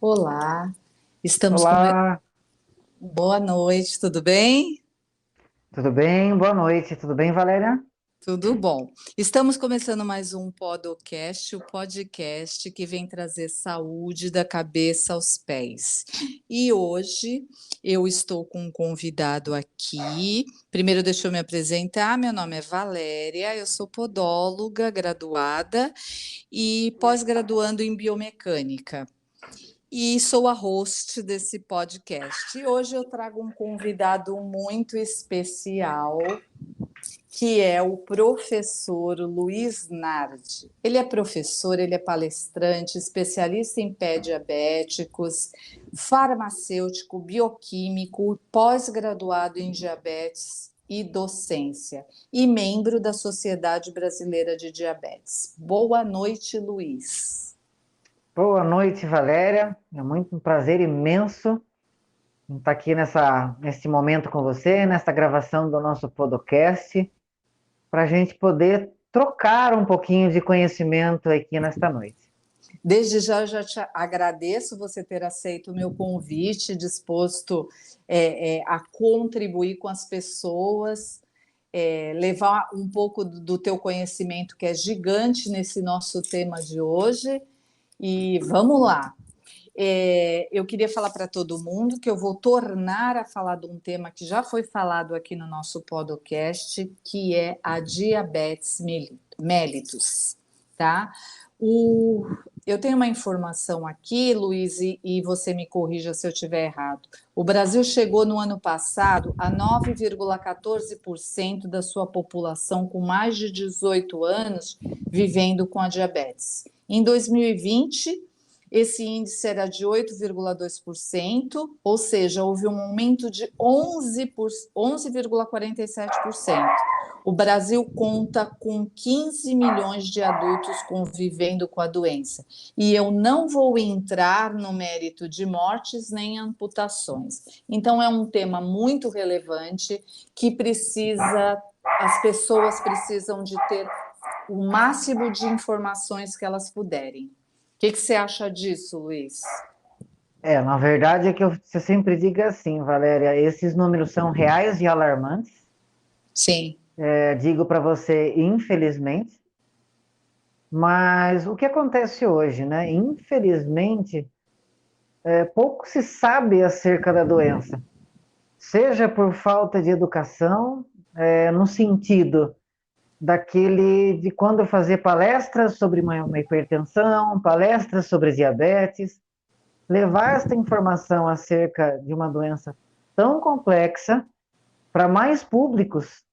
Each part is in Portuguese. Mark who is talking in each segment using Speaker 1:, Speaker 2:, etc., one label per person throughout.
Speaker 1: Olá, estamos com...
Speaker 2: Olá,
Speaker 1: Boa noite, tudo bem?
Speaker 2: tudo bem? Boa noite, tudo bem, Valéria?
Speaker 1: Tudo bom. Estamos começando mais um Podcast, o podcast que vem trazer saúde da cabeça aos pés. E hoje eu estou com um convidado aqui. Primeiro, deixa eu me apresentar. Meu nome é Valéria, eu sou podóloga graduada e pós-graduando em biomecânica. E sou a host desse podcast. E hoje eu trago um convidado muito especial, que é o professor Luiz Nardi. Ele é professor, ele é palestrante, especialista em pé diabéticos, farmacêutico, bioquímico, pós-graduado em diabetes e docência, e membro da Sociedade Brasileira de Diabetes. Boa noite, Luiz.
Speaker 2: Boa noite, Valéria. É muito um prazer imenso estar aqui nesse momento com você, nessa gravação do nosso podcast, para a gente poder trocar um pouquinho de conhecimento aqui nesta noite.
Speaker 1: Desde já eu já te agradeço você ter aceito o meu convite, disposto a contribuir com as pessoas, levar um pouco do teu conhecimento, que é gigante nesse nosso tema de hoje. E vamos lá. Eu queria falar para todo mundo que eu vou tornar a falar de um tema que já foi falado aqui no nosso podcast, que é a diabetes mellitus, tá? O, eu tenho uma informação aqui, Luiz, e você me corrija se eu estiver errado. O Brasil chegou no ano passado a 9,14% da sua população com mais de 18 anos vivendo com a diabetes. Em 2020, esse índice era de 8,2%, ou seja, houve um aumento de 11,47%. O Brasil conta com 15 milhões de adultos convivendo com a doença. E eu não vou entrar no mérito de mortes nem amputações. Então, é um tema muito relevante que as pessoas precisam de ter o máximo de informações que elas puderem. Que você acha disso, Luiz?
Speaker 2: Na verdade é que você sempre diga assim, Valéria, esses números são reais e alarmantes.
Speaker 1: Sim,
Speaker 2: Digo para você, infelizmente, mas o que acontece hoje, né? Infelizmente, pouco se sabe acerca da doença. Seja por falta de educação, no sentido de quando eu fazia palestras sobre uma hipertensão, palestras sobre diabetes, levar esta informação acerca de uma doença tão complexa para mais públicos,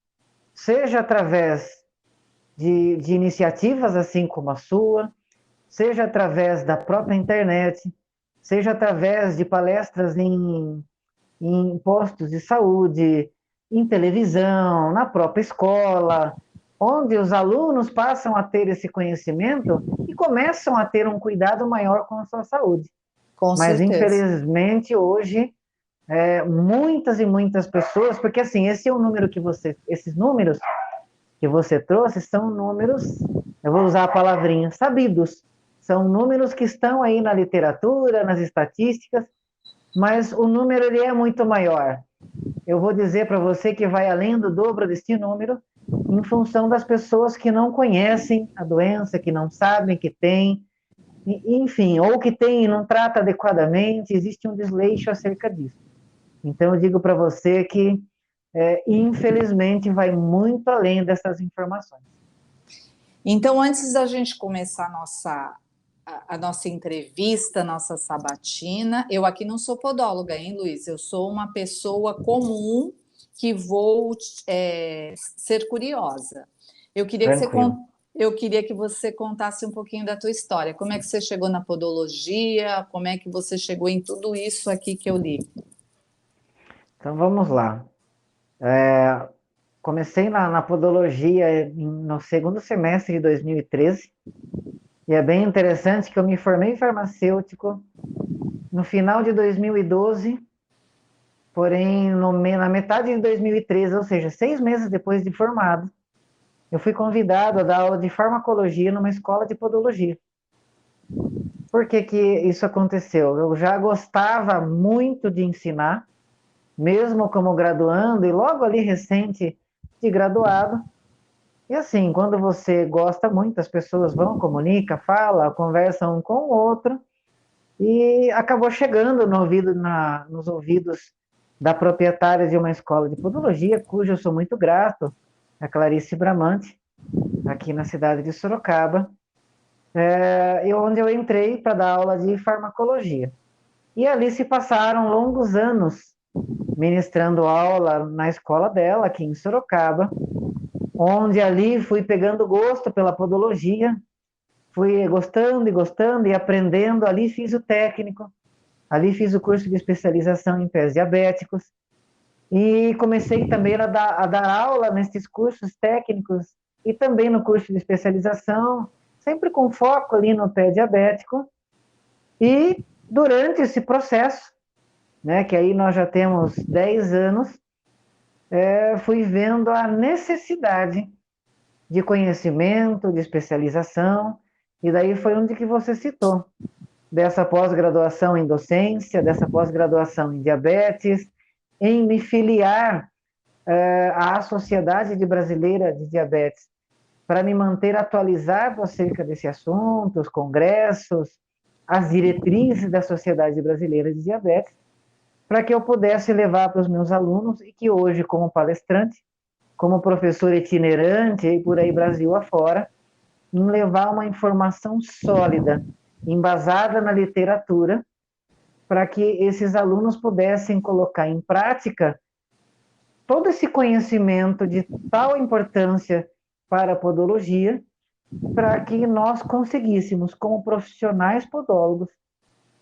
Speaker 2: seja através de iniciativas assim como a sua, seja através da própria internet, seja através de palestras em postos de saúde, em televisão, na própria escola, onde os alunos passam a ter esse conhecimento e começam a ter um cuidado maior com a sua saúde.
Speaker 1: com
Speaker 2: Mas,
Speaker 1: certeza.
Speaker 2: infelizmente, hoje, muitas e muitas pessoas, porque assim, esses números que você trouxe são números, eu vou usar a palavrinha, sabidos. São números que estão aí na literatura, nas estatísticas, mas o número ele é muito maior. Eu vou dizer para você que vai além do dobro deste número, em função das pessoas que não conhecem a doença, que não sabem que tem, enfim, ou que tem e não trata adequadamente, existe um desleixo acerca disso. Então, eu digo para você que, infelizmente, vai muito além dessas informações.
Speaker 1: Então, antes da gente começar a nossa entrevista, a nossa sabatina, eu aqui não sou podóloga, hein, Luiz? Eu sou uma pessoa comum que vou ser curiosa. Eu queria que
Speaker 2: Tranquilo.
Speaker 1: eu queria que você contasse um pouquinho da tua história. Como é que você chegou na podologia? Como é que você chegou em tudo isso aqui que eu li?
Speaker 2: Então, vamos lá. Comecei na podologia no segundo semestre de 2013, e é bem interessante que eu me formei farmacêutico no final de 2012, porém na metade de 2013, ou seja, 6 meses depois de formado, eu fui convidado a dar aula de farmacologia numa escola de podologia. Por que que isso aconteceu? Eu já gostava muito de ensinar, mesmo como graduando e logo ali recente de graduado. E assim, quando você gosta muito, as pessoas vão, comunicam, falam, conversam um com o outro, e acabou chegando no ouvido, nos ouvidos da proprietária de uma escola de podologia, cujo eu sou muito grato, a Clarice Bramante, aqui na cidade de Sorocaba, e onde eu entrei para dar aula de farmacologia. E ali se passaram longos anos ministrando aula na escola dela, aqui em Sorocaba, onde ali fui pegando gosto pela podologia, fui gostando e gostando e aprendendo. Ali fiz o técnico, ali fiz o curso de especialização em pés diabéticos e comecei também a dar aula nesses cursos técnicos e também no curso de especialização, sempre com foco ali no pé diabético. E durante esse processo, né, que aí nós já temos 10 anos, fui vendo a necessidade de conhecimento, de especialização, e daí foi onde que você citou, dessa pós-graduação em docência, dessa pós-graduação em diabetes, em me filiar à Sociedade Brasileira de Diabetes, para me manter atualizado acerca desse assunto, os congressos, as diretrizes da Sociedade Brasileira de Diabetes, para que eu pudesse levar para os meus alunos e que hoje, como palestrante, como professor itinerante e por aí Brasil afora, em levar uma informação sólida, embasada na literatura, para que esses alunos pudessem colocar em prática todo esse conhecimento de tal importância para a podologia, para que nós conseguíssemos, como profissionais podólogos,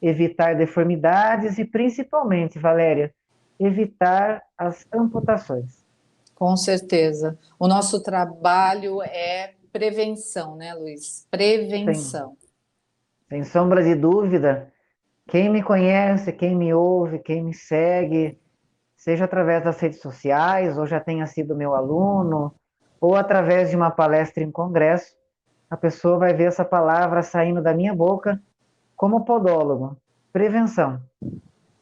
Speaker 2: evitar deformidades e, principalmente, Valéria, evitar as amputações.
Speaker 1: Com certeza. O nosso trabalho é prevenção, né, Luiz?
Speaker 2: Sem,
Speaker 1: Prevenção.
Speaker 2: sem sombra de dúvida, quem me conhece, quem me ouve, quem me segue, seja através das redes sociais, ou já tenha sido meu aluno, ou através de uma palestra em congresso, a pessoa vai ver essa palavra saindo da minha boca como podólogo. Prevenção.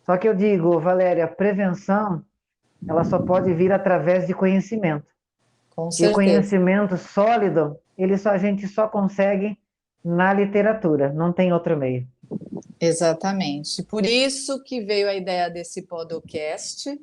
Speaker 2: Só que eu digo, Valéria, prevenção, ela só pode vir através de conhecimento.
Speaker 1: Com
Speaker 2: E o
Speaker 1: certeza.
Speaker 2: conhecimento sólido, a gente só consegue na literatura, não tem outro meio.
Speaker 1: Exatamente. Por isso que veio a ideia desse podcast,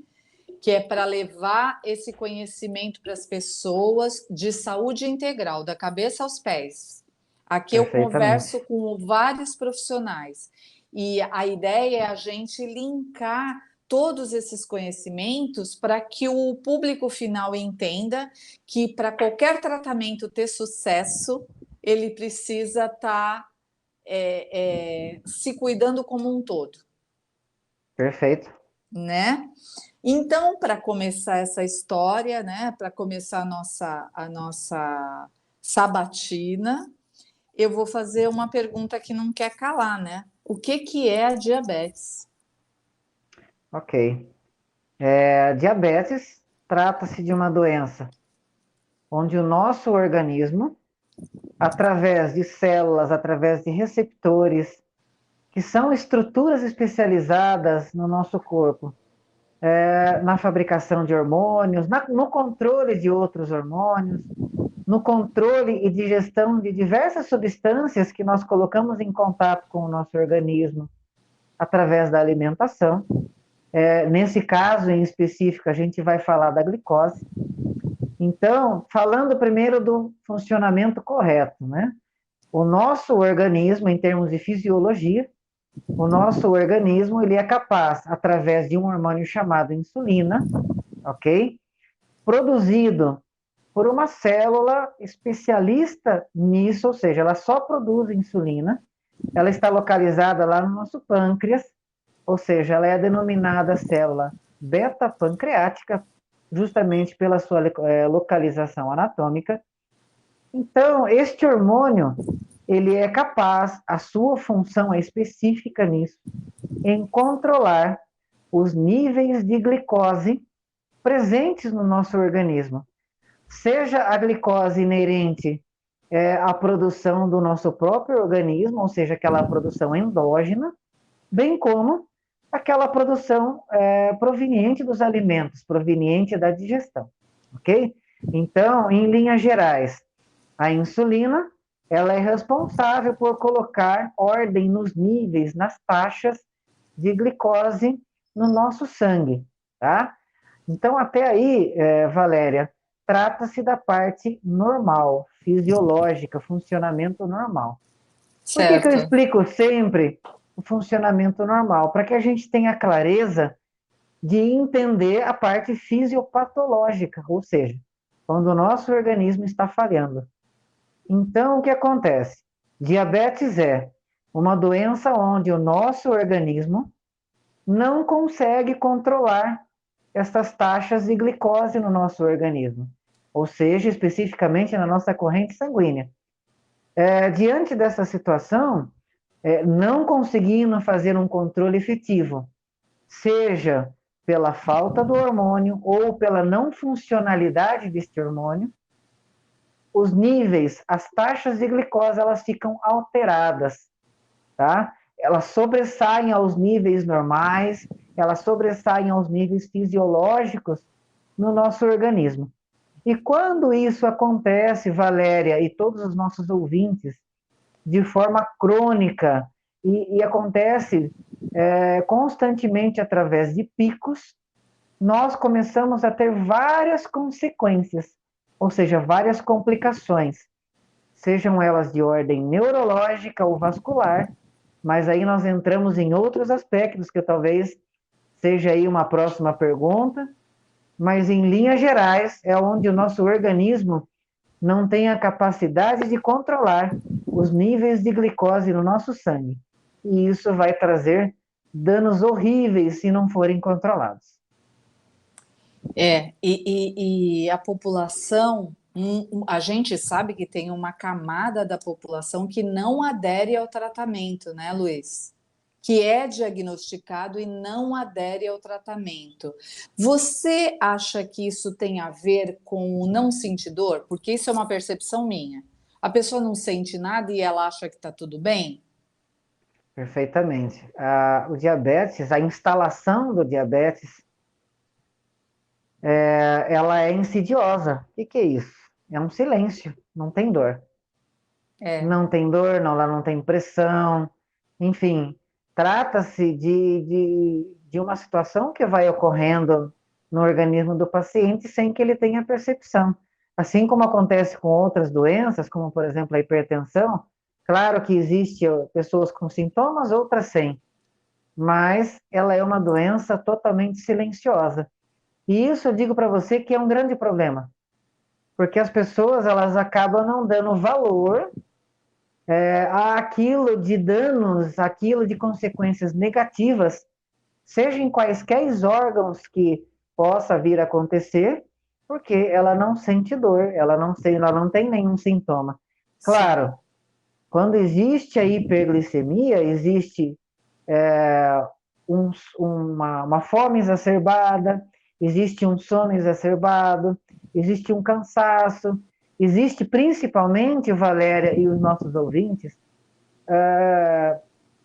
Speaker 1: que é para levar esse conhecimento para as pessoas de saúde integral, da cabeça aos pés. Aqui eu converso
Speaker 2: Perfeitamente.
Speaker 1: com vários profissionais e a ideia é a gente linkar todos esses conhecimentos para que o público final entenda que para qualquer tratamento ter sucesso, ele precisa estar se cuidando como um todo,
Speaker 2: Perfeito.
Speaker 1: né? Então, para começar essa história, né, para começar a nossa sabatina, eu vou fazer uma pergunta que não quer calar, né? O que que é a diabetes?
Speaker 2: Ok. Diabetes trata-se de uma doença onde o nosso organismo, através de células, através de receptores, que são estruturas especializadas no nosso corpo, na fabricação de hormônios, no controle de outros hormônios, no controle e digestão de diversas substâncias que nós colocamos em contato com o nosso organismo através da alimentação. Nesse caso em específico, a gente vai falar da glicose. Então, falando primeiro do funcionamento correto, né? O nosso organismo, em termos de fisiologia, o nosso organismo ele é capaz, através de um hormônio chamado insulina, ok? Produzido por uma célula especialista nisso, ou seja, ela só produz insulina, ela está localizada lá no nosso pâncreas, ou seja, ela é denominada célula beta-pancreática, justamente pela sua localização anatômica. Então, este hormônio, ele é capaz, a sua função é específica nisso, em controlar os níveis de glicose presentes no nosso organismo. Seja a glicose inerente a produção do nosso próprio organismo, ou seja, aquela produção endógena, bem como aquela produção proveniente dos alimentos, proveniente da digestão, ok? Então, em linhas gerais, a insulina, ela é responsável por colocar ordem nos níveis, nas taxas de glicose no nosso sangue, tá? Então, até aí, Valéria, trata-se da parte normal, fisiológica, funcionamento normal. Por que eu
Speaker 1: Certo.
Speaker 2: explico sempre o funcionamento normal? Para que a gente tenha clareza de entender a parte fisiopatológica, ou seja, quando o nosso organismo está falhando. Então, o que acontece? Diabetes é uma doença onde o nosso organismo não consegue controlar essas taxas de glicose no nosso organismo, ou seja, especificamente na nossa corrente sanguínea. Diante dessa situação, não conseguindo fazer um controle efetivo, seja pela falta do hormônio ou pela não funcionalidade deste hormônio, os níveis, as taxas de glicose, elas ficam alteradas, tá? Elas sobressaem aos níveis normais, elas sobressaem aos níveis fisiológicos no nosso organismo. E quando isso acontece, Valéria e todos os nossos ouvintes, de forma crônica, e acontece constantemente através de picos, nós começamos a ter várias consequências, ou seja, várias complicações, sejam elas de ordem neurológica ou vascular, mas aí nós entramos em outros aspectos que talvez seja aí uma próxima pergunta, mas em linhas gerais é onde o nosso organismo não tem a capacidade de controlar os níveis de glicose no nosso sangue. E isso vai trazer danos horríveis se não forem controlados.
Speaker 1: E a população, a gente sabe que tem uma camada da população que não adere ao tratamento, né, Luiz? Que é diagnosticado e não adere ao tratamento. Você acha que isso tem a ver com o não sentir dor? Porque isso é uma percepção minha. A pessoa não sente nada e ela acha que está tudo bem?
Speaker 2: Perfeitamente. O diabetes, a instalação do diabetes, ela é insidiosa. O que é isso? É um silêncio, não tem dor.
Speaker 1: É,
Speaker 2: Não tem dor, não, ela não tem pressão, enfim, trata-se de uma situação que vai ocorrendo no organismo do paciente sem que ele tenha percepção. Assim como acontece com outras doenças, como por exemplo a hipertensão, claro que existe pessoas com sintomas, outras sem, mas ela é uma doença totalmente silenciosa. E isso eu digo para você que é um grande problema, porque as pessoas elas acabam não dando valor aquilo de danos, aquilo de consequências negativas, seja em quaisquer órgãos que possa vir a acontecer, porque ela não sente dor, ela não tem nenhum sintoma.
Speaker 1: sim,
Speaker 2: Claro, quando existe a hiperglicemia, existe uma fome exacerbada, existe um sono exacerbado, existe um cansaço, existe principalmente, Valéria e os nossos ouvintes,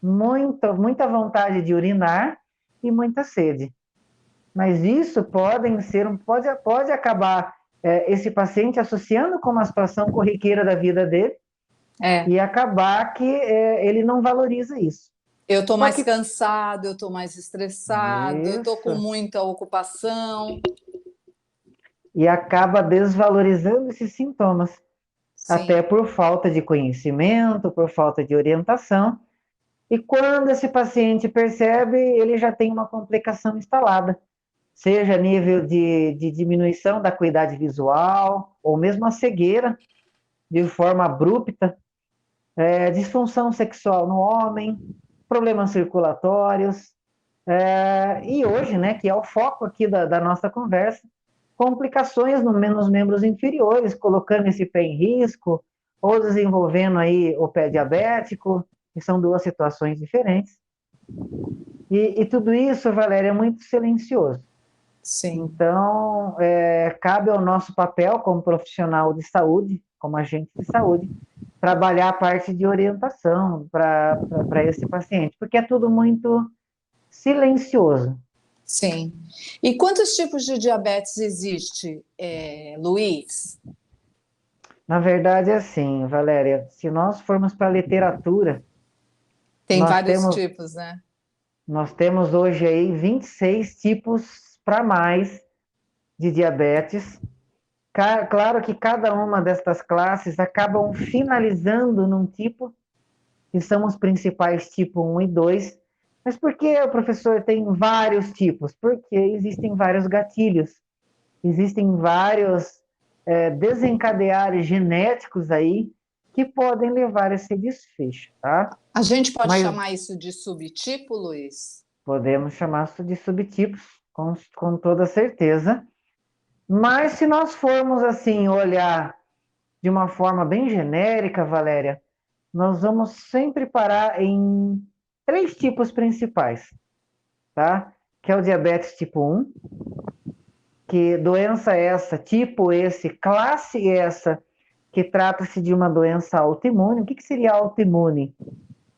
Speaker 2: muita vontade de urinar e muita sede. Mas isso pode acabar esse paciente associando com uma situação corriqueira da vida dele
Speaker 1: é.
Speaker 2: e acabar que ele não valoriza isso.
Speaker 1: Eu estou
Speaker 2: Só
Speaker 1: mais
Speaker 2: que
Speaker 1: cansado, eu estou mais estressado, eu estou com
Speaker 2: isso,
Speaker 1: muita ocupação.
Speaker 2: e acaba desvalorizando esses sintomas, até
Speaker 1: Sim,
Speaker 2: por falta de conhecimento, por falta de orientação. E quando esse paciente percebe, ele já tem uma complicação instalada, seja a nível de diminuição da acuidade visual, ou mesmo a cegueira, de forma abrupta, disfunção sexual no homem, problemas circulatórios, e hoje, né, que é o foco aqui da nossa conversa, complicações nos membros inferiores, colocando esse pé em risco, ou desenvolvendo aí o pé diabético, que são duas situações diferentes. E tudo isso, Valéria, é muito silencioso.
Speaker 1: sim.
Speaker 2: Então, cabe ao nosso papel como profissional de saúde, como agente de saúde, trabalhar a parte de orientação para esse paciente, porque é tudo muito silencioso.
Speaker 1: Sim. E quantos tipos de diabetes existe, Luiz?
Speaker 2: Na verdade, é assim, Valéria, se nós formos para a literatura,
Speaker 1: Tem
Speaker 2: nós
Speaker 1: vários
Speaker 2: temos,
Speaker 1: tipos, né?
Speaker 2: nós temos hoje aí 26 tipos para mais de diabetes. Claro que cada uma destas classes acabam finalizando num tipo, que são os principais tipo 1 e 2. Mas por que o professor tem vários tipos? Porque existem vários gatilhos, existem vários desencadeares genéticos aí que podem levar a esse desfecho, tá?
Speaker 1: A gente pode
Speaker 2: Mas
Speaker 1: chamar isso de subtipo, Luiz?
Speaker 2: podemos chamar isso de subtipos, com toda certeza. Mas se nós formos assim olhar de uma forma bem genérica, Valéria, nós vamos sempre parar em três tipos principais, tá? Que é o diabetes tipo 1, que doença essa, tipo esse, classe essa, que trata-se de uma doença autoimune. O que seria autoimune?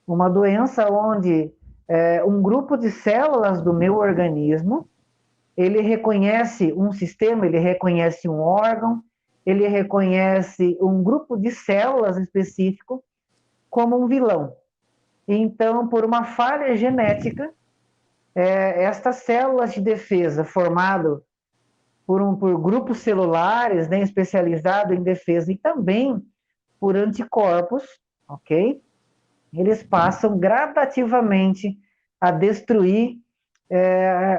Speaker 2: Uma doença onde um grupo de células do meu organismo, ele reconhece um sistema, ele reconhece um órgão, ele reconhece um grupo de células específico como um vilão. Então, por uma falha genética, estas células de defesa formado por grupos celulares, né, especializados em defesa e também por anticorpos, ok? Eles passam gradativamente a destruir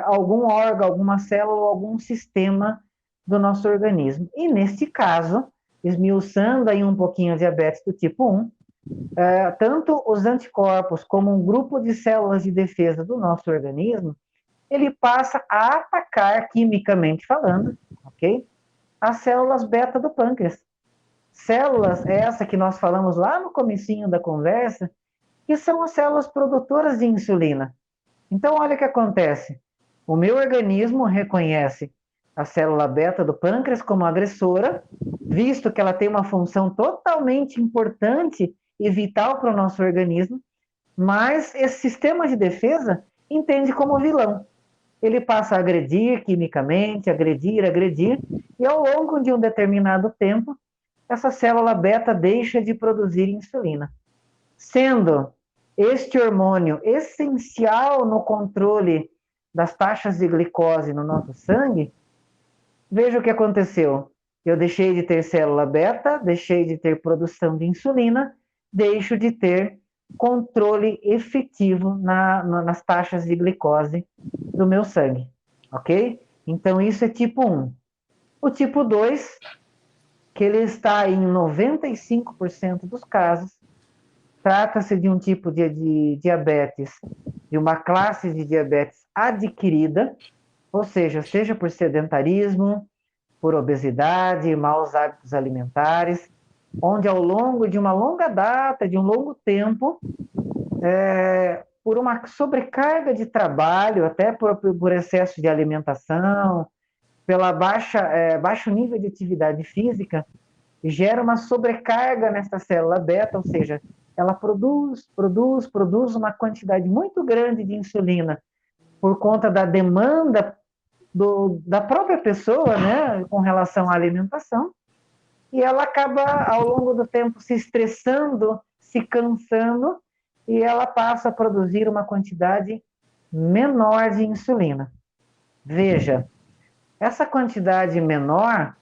Speaker 2: algum órgão, alguma célula, algum sistema do nosso organismo. E neste caso, esmiuçando aí um pouquinho a diabetes do tipo 1, tanto os anticorpos como um grupo de células de defesa do nosso organismo, ele passa a atacar, quimicamente falando, ok? As células beta do pâncreas. Células essa que nós falamos lá no comecinho da conversa, que são as células produtoras de insulina. Então, olha o que acontece. O meu organismo reconhece a célula beta do pâncreas como agressora, visto que ela tem uma função totalmente importante e vital para o nosso organismo, mas esse sistema de defesa entende como vilão. Ele passa a agredir quimicamente, agredir, e ao longo de um determinado tempo, essa célula beta deixa de produzir insulina. Sendo este hormônio essencial no controle das taxas de glicose no nosso sangue, veja o que aconteceu. Eu deixei de ter célula beta, deixei de ter produção de insulina, deixo de ter controle efetivo nas taxas de glicose do meu sangue, ok? Então, isso é tipo 1. O tipo 2, que ele está em 95% dos casos, trata-se de um tipo de diabetes, de uma classe de diabetes adquirida, ou seja por sedentarismo, por obesidade, maus hábitos alimentares, onde ao longo de uma longa data, de um longo tempo, por uma sobrecarga de trabalho, até por excesso de alimentação, pela baixo nível de atividade física, gera uma sobrecarga nessa célula beta, ou seja, ela produz uma quantidade muito grande de insulina por conta da demanda da própria pessoa, né, com relação à alimentação, e ela acaba, ao longo do tempo, se estressando, se cansando, e ela passa a produzir uma quantidade menor de insulina. Veja, essa quantidade menor,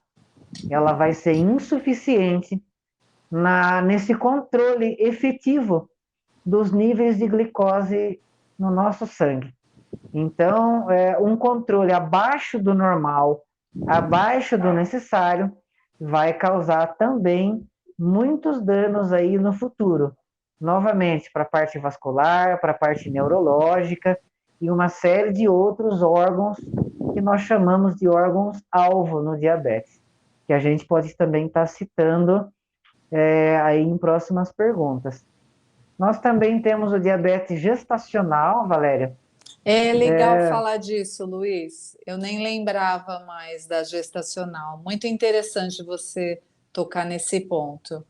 Speaker 2: ela vai ser insuficiente nesse controle efetivo dos níveis de glicose no nosso sangue. Então, um controle abaixo do normal, abaixo do necessário, vai causar também muitos danos aí no futuro. Novamente, para a parte vascular, para a parte neurológica e uma série de outros órgãos que nós chamamos de órgãos-alvo no diabetes, que a gente pode também estar citando aí em próximas perguntas. Nós também temos o diabetes gestacional, Valéria.
Speaker 1: É legal falar disso, Luiz. Eu nem lembrava mais da gestacional. Muito interessante você tocar nesse ponto.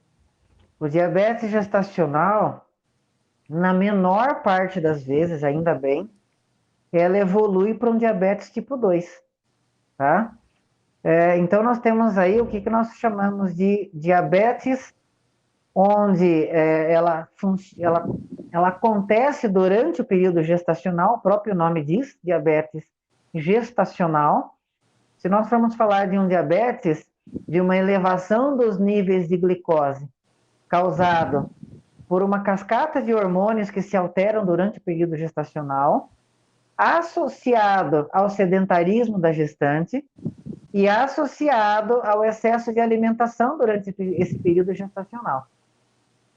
Speaker 2: O diabetes gestacional, na menor parte das vezes, ainda bem, ela evolui para um diabetes tipo 2, tá? Então, nós temos aí o que nós chamamos de diabetes, onde ela acontece durante o período gestacional, o próprio nome diz, diabetes gestacional. Se nós formos falar de um diabetes, de uma elevação dos níveis de glicose causado por uma cascata de hormônios que se alteram durante o período gestacional, associado ao sedentarismo da gestante e associado ao excesso de alimentação durante esse período gestacional.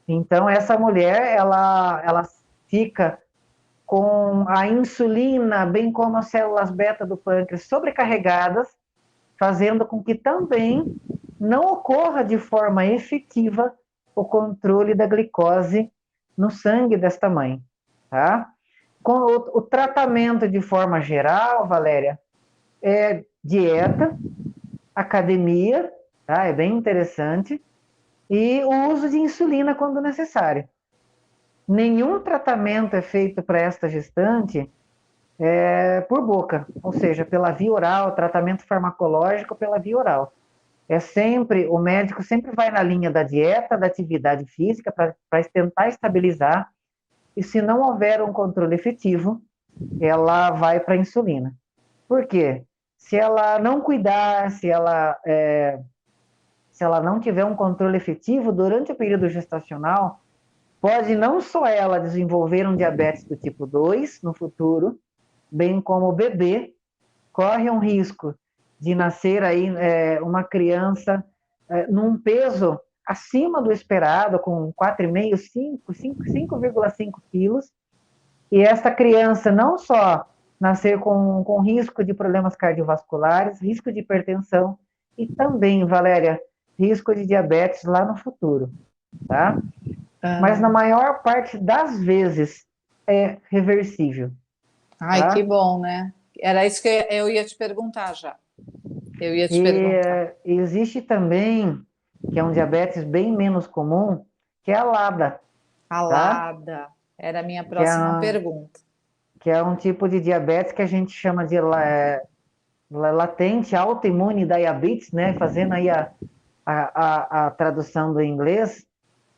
Speaker 2: Então, essa mulher, ela fica com a insulina, bem como as células beta do pâncreas sobrecarregadas, fazendo com que também não ocorra de forma efetiva o controle da glicose no sangue desta mãe, tá? Com o tratamento de forma geral, Valéria, é dieta, academia, tá? É bem interessante, e o uso de insulina quando necessário. Nenhum tratamento é feito para esta gestante por boca, ou seja, pela via oral, tratamento farmacológico pela via oral. O médico sempre vai na linha da dieta, da atividade física, para tentar estabilizar, e se não houver um controle efetivo, ela vai para a insulina. Por quê? Se ela não cuidar, se ela não tiver um controle efetivo durante o período gestacional, pode não só ela desenvolver um diabetes do tipo 2 no futuro, bem como o bebê corre um risco de nascer aí uma criança num peso acima do esperado, com 4,5, 5,5 quilos, e esta criança não só nascer com risco de problemas cardiovasculares, risco de hipertensão e também, Valéria, risco de diabetes lá no futuro, tá? Mas na maior parte das vezes é reversível.
Speaker 1: Ai,
Speaker 2: Tá?
Speaker 1: que bom, né? Era isso que eu ia te perguntar já. Eu ia te
Speaker 2: E
Speaker 1: perguntar.
Speaker 2: existe também, que é um diabetes bem menos comum, que é a LADA,
Speaker 1: A
Speaker 2: tá?
Speaker 1: LADA era a minha
Speaker 2: Que é,
Speaker 1: próxima pergunta.
Speaker 2: que é um tipo de diabetes que a gente chama de latente autoimune diabetes, né? Fazendo aí a tradução do inglês,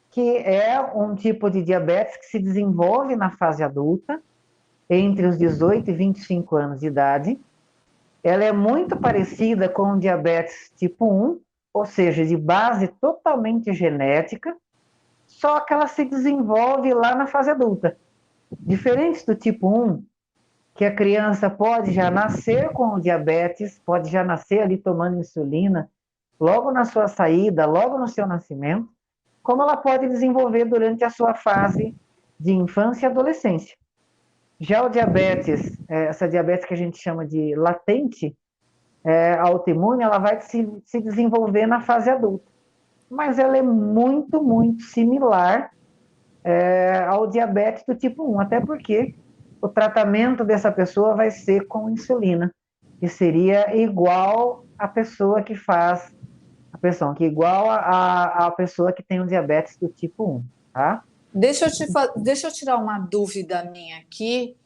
Speaker 2: que é um tipo de diabetes que se desenvolve na fase adulta, entre os 18 e 25 anos de idade. Ela é muito parecida com o diabetes tipo 1, ou seja, de base totalmente genética, só que ela se desenvolve lá na fase adulta. Diferente do tipo 1, que a criança pode já nascer com o diabetes, pode já nascer ali tomando insulina, logo na sua saída, logo no seu nascimento, como ela pode desenvolver durante a sua fase de infância e adolescência. Já o diabetes, essa diabetes que a gente chama de latente, autoimune, ela vai se desenvolver na fase adulta. Mas ela é muito, muito similar ao diabetes do tipo 1, até porque o tratamento dessa pessoa vai ser com insulina, que seria igual à pessoa que faz igual a pessoa que tem o diabetes do tipo 1, tá?
Speaker 1: Deixa eu tirar uma dúvida minha aqui.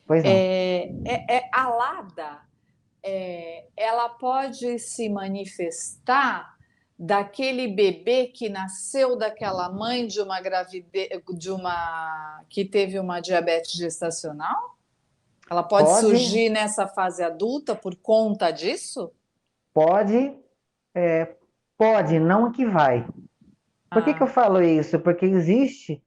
Speaker 2: Pois não.
Speaker 1: A LADA, ela pode se manifestar daquele bebê que nasceu daquela mãe de uma gravidez, que teve uma diabetes gestacional? Ela pode
Speaker 2: Pode,
Speaker 1: surgir nessa fase adulta por conta disso?
Speaker 2: pode, pode, não que vai. Por que eu
Speaker 1: Ah,
Speaker 2: falo isso? Porque existe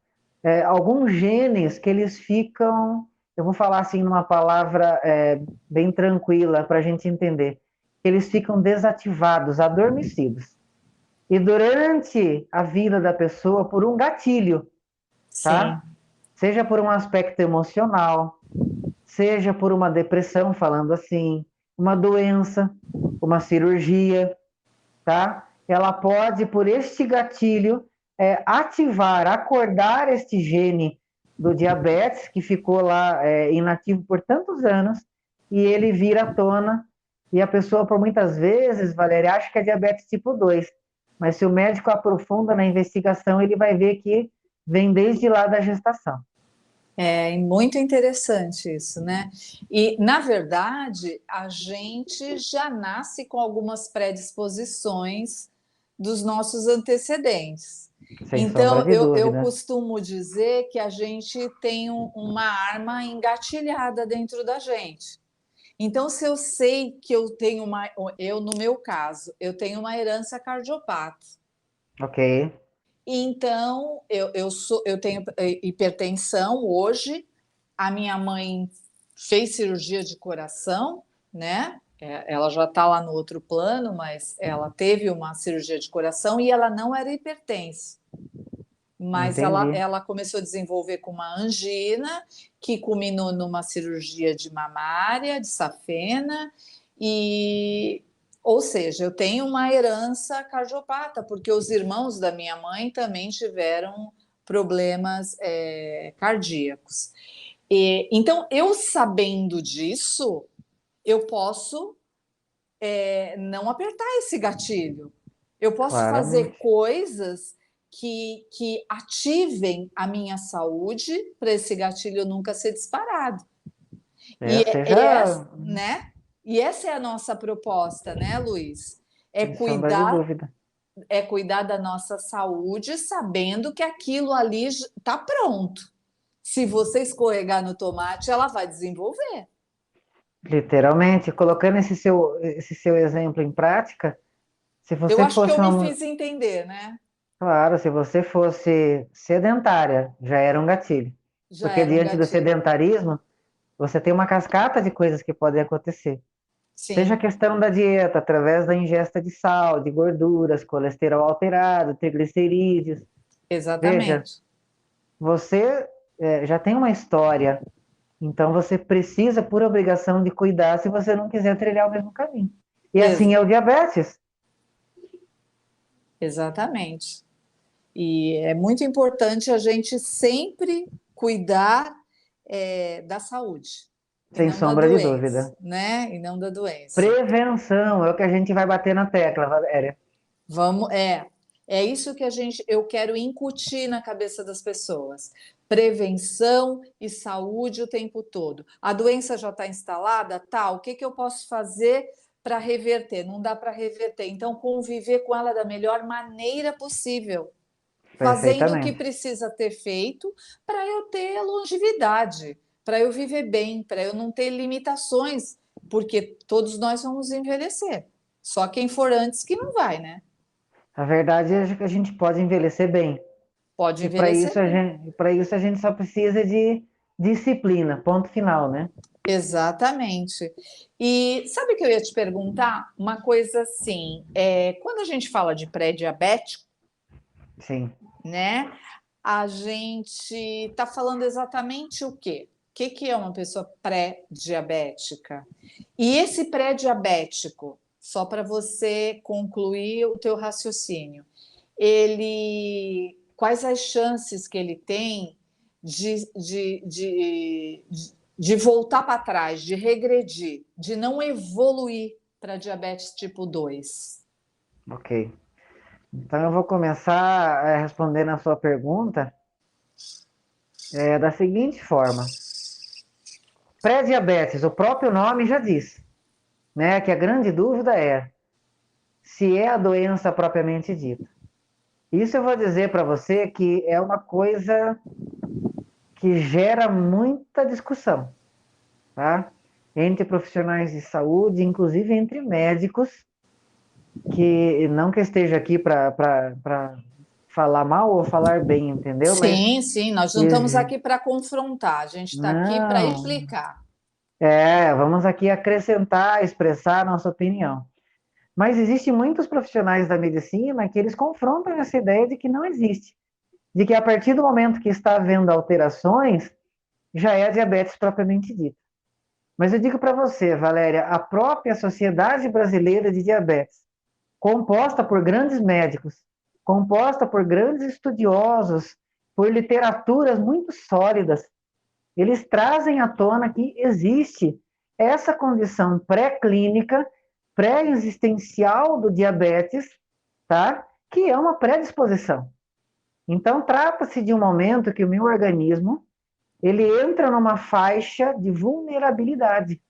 Speaker 2: alguns genes que eles ficam, eu vou falar assim numa palavra bem tranquila para a gente entender, eles ficam desativados, adormecidos. E durante a vida da pessoa, por um gatilho,
Speaker 1: sim.
Speaker 2: tá? Seja por um aspecto emocional, seja por uma depressão, falando assim, uma doença, uma cirurgia, tá? Ela pode, por este gatilho, ativar, acordar este gene do diabetes, que ficou lá inativo por tantos anos, e ele vir à tona, e a pessoa, por muitas vezes, Valéria, acha que é diabetes tipo 2, Mas se o médico aprofunda na investigação, ele vai ver que vem desde lá da gestação.
Speaker 1: É muito interessante isso, né? E, na verdade, a gente já nasce com algumas predisposições dos nossos antecedentes.
Speaker 2: Sem sombra
Speaker 1: Então,
Speaker 2: de
Speaker 1: eu
Speaker 2: dúvida.
Speaker 1: costumo dizer que a gente tem uma arma engatilhada dentro da gente. Então, se eu sei que eu tenho no meu caso, eu tenho uma herança cardiopata.
Speaker 2: Ok.
Speaker 1: Então, eu tenho hipertensão hoje. A minha mãe fez cirurgia de coração, né? Ela já está lá no outro plano, mas ela teve uma cirurgia de coração e ela não era hipertensa. Mas
Speaker 2: Entendi.
Speaker 1: ela começou a desenvolver com uma angina, que culminou numa cirurgia de mamária, de safena, e, ou seja, eu tenho uma herança cardiopata, porque os irmãos da minha mãe também tiveram problemas cardíacos. Então, eu sabendo disso, eu posso não apertar esse gatilho. Eu posso fazer
Speaker 2: Claramente.
Speaker 1: coisas que ativem a minha saúde para esse gatilho nunca ser disparado. E,
Speaker 2: Seja
Speaker 1: né? E essa é a nossa proposta, né, Luiz? É
Speaker 2: sem sombra de
Speaker 1: cuidar,
Speaker 2: dúvida.
Speaker 1: é cuidar da nossa saúde, sabendo que aquilo ali está pronto. Se você escorregar no tomate, ela vai desenvolver.
Speaker 2: Literalmente, colocando esse seu exemplo em prática, se
Speaker 1: Eu
Speaker 2: você
Speaker 1: acho que
Speaker 2: fosse
Speaker 1: eu me
Speaker 2: uma,
Speaker 1: fiz entender, né?
Speaker 2: claro, se você fosse sedentária, já era um gatilho.
Speaker 1: Já
Speaker 2: Porque
Speaker 1: era um
Speaker 2: diante do
Speaker 1: gatilho.
Speaker 2: sedentarismo, você tem uma cascata de coisas que podem acontecer. Seja a
Speaker 1: Sim,
Speaker 2: questão da dieta, através da ingesta de sal, de gorduras, colesterol alterado, triglicerídeos. Veja,
Speaker 1: exatamente.
Speaker 2: você já tem uma história, então você precisa, por obrigação, de cuidar se você não quiser trilhar o mesmo caminho. E assim é
Speaker 1: Ex-
Speaker 2: o diabetes.
Speaker 1: exatamente. E é muito importante a gente sempre cuidar da saúde e
Speaker 2: Sem
Speaker 1: não da
Speaker 2: sombra de dúvida.
Speaker 1: doença, né? E não da doença.
Speaker 2: Prevenção é o que a gente vai bater na tecla, Valéria.
Speaker 1: Vamos, é isso que eu quero incutir na cabeça das pessoas. Prevenção e saúde o tempo todo. A doença já está instalada, tá? O que que eu posso fazer para reverter? Não dá para reverter. Então, conviver com ela da melhor maneira possível, fazendo o que
Speaker 2: Perfeitamente.
Speaker 1: precisa ter feito para eu ter longevidade, para eu viver bem, para eu não ter limitações, porque todos nós vamos envelhecer. Só quem for antes que não vai, né?
Speaker 2: A verdade é que a gente pode envelhecer bem.
Speaker 1: Pode
Speaker 2: E para
Speaker 1: envelhecer
Speaker 2: isso
Speaker 1: bem.
Speaker 2: para isso a gente só precisa de disciplina, ponto final, né?
Speaker 1: Exatamente. E sabe o que eu ia te perguntar? Uma coisa assim, quando a gente fala de pré-diabético,
Speaker 2: Sim.
Speaker 1: né? A gente está falando exatamente o quê? O que que é uma pessoa pré-diabética? E esse pré-diabético, só para você concluir o teu raciocínio, quais as chances que ele tem de voltar para trás, de regredir, de não evoluir para diabetes tipo 2?
Speaker 2: Ok. Então eu vou começar respondendo a sua pergunta da seguinte forma. Pré-diabetes, o próprio nome já diz, né? Que a grande dúvida é se é a doença propriamente dita. Isso eu vou dizer para você que é uma coisa que gera muita discussão, tá? Entre profissionais de saúde, inclusive entre médicos, que não que esteja aqui para falar mal ou falar bem, entendeu? Mas
Speaker 1: Sim, sim, nós não estamos aqui para confrontar, a gente está aqui para
Speaker 2: não,
Speaker 1: explicar.
Speaker 2: vamos aqui acrescentar, expressar a nossa opinião. Mas existem muitos profissionais da medicina que eles confrontam essa ideia de que não existe, de que a partir do momento que está havendo alterações, já é a diabetes propriamente dita. Mas eu digo para você, Valéria, a própria Sociedade Brasileira de Diabetes, composta por grandes médicos, composta por grandes estudiosos, por literaturas muito sólidas, eles trazem à tona que existe essa condição pré-clínica, pré-existencial do diabetes, tá? que é uma predisposição. Então, trata-se de um momento que o meu organismo ele entra numa faixa de vulnerabilidade,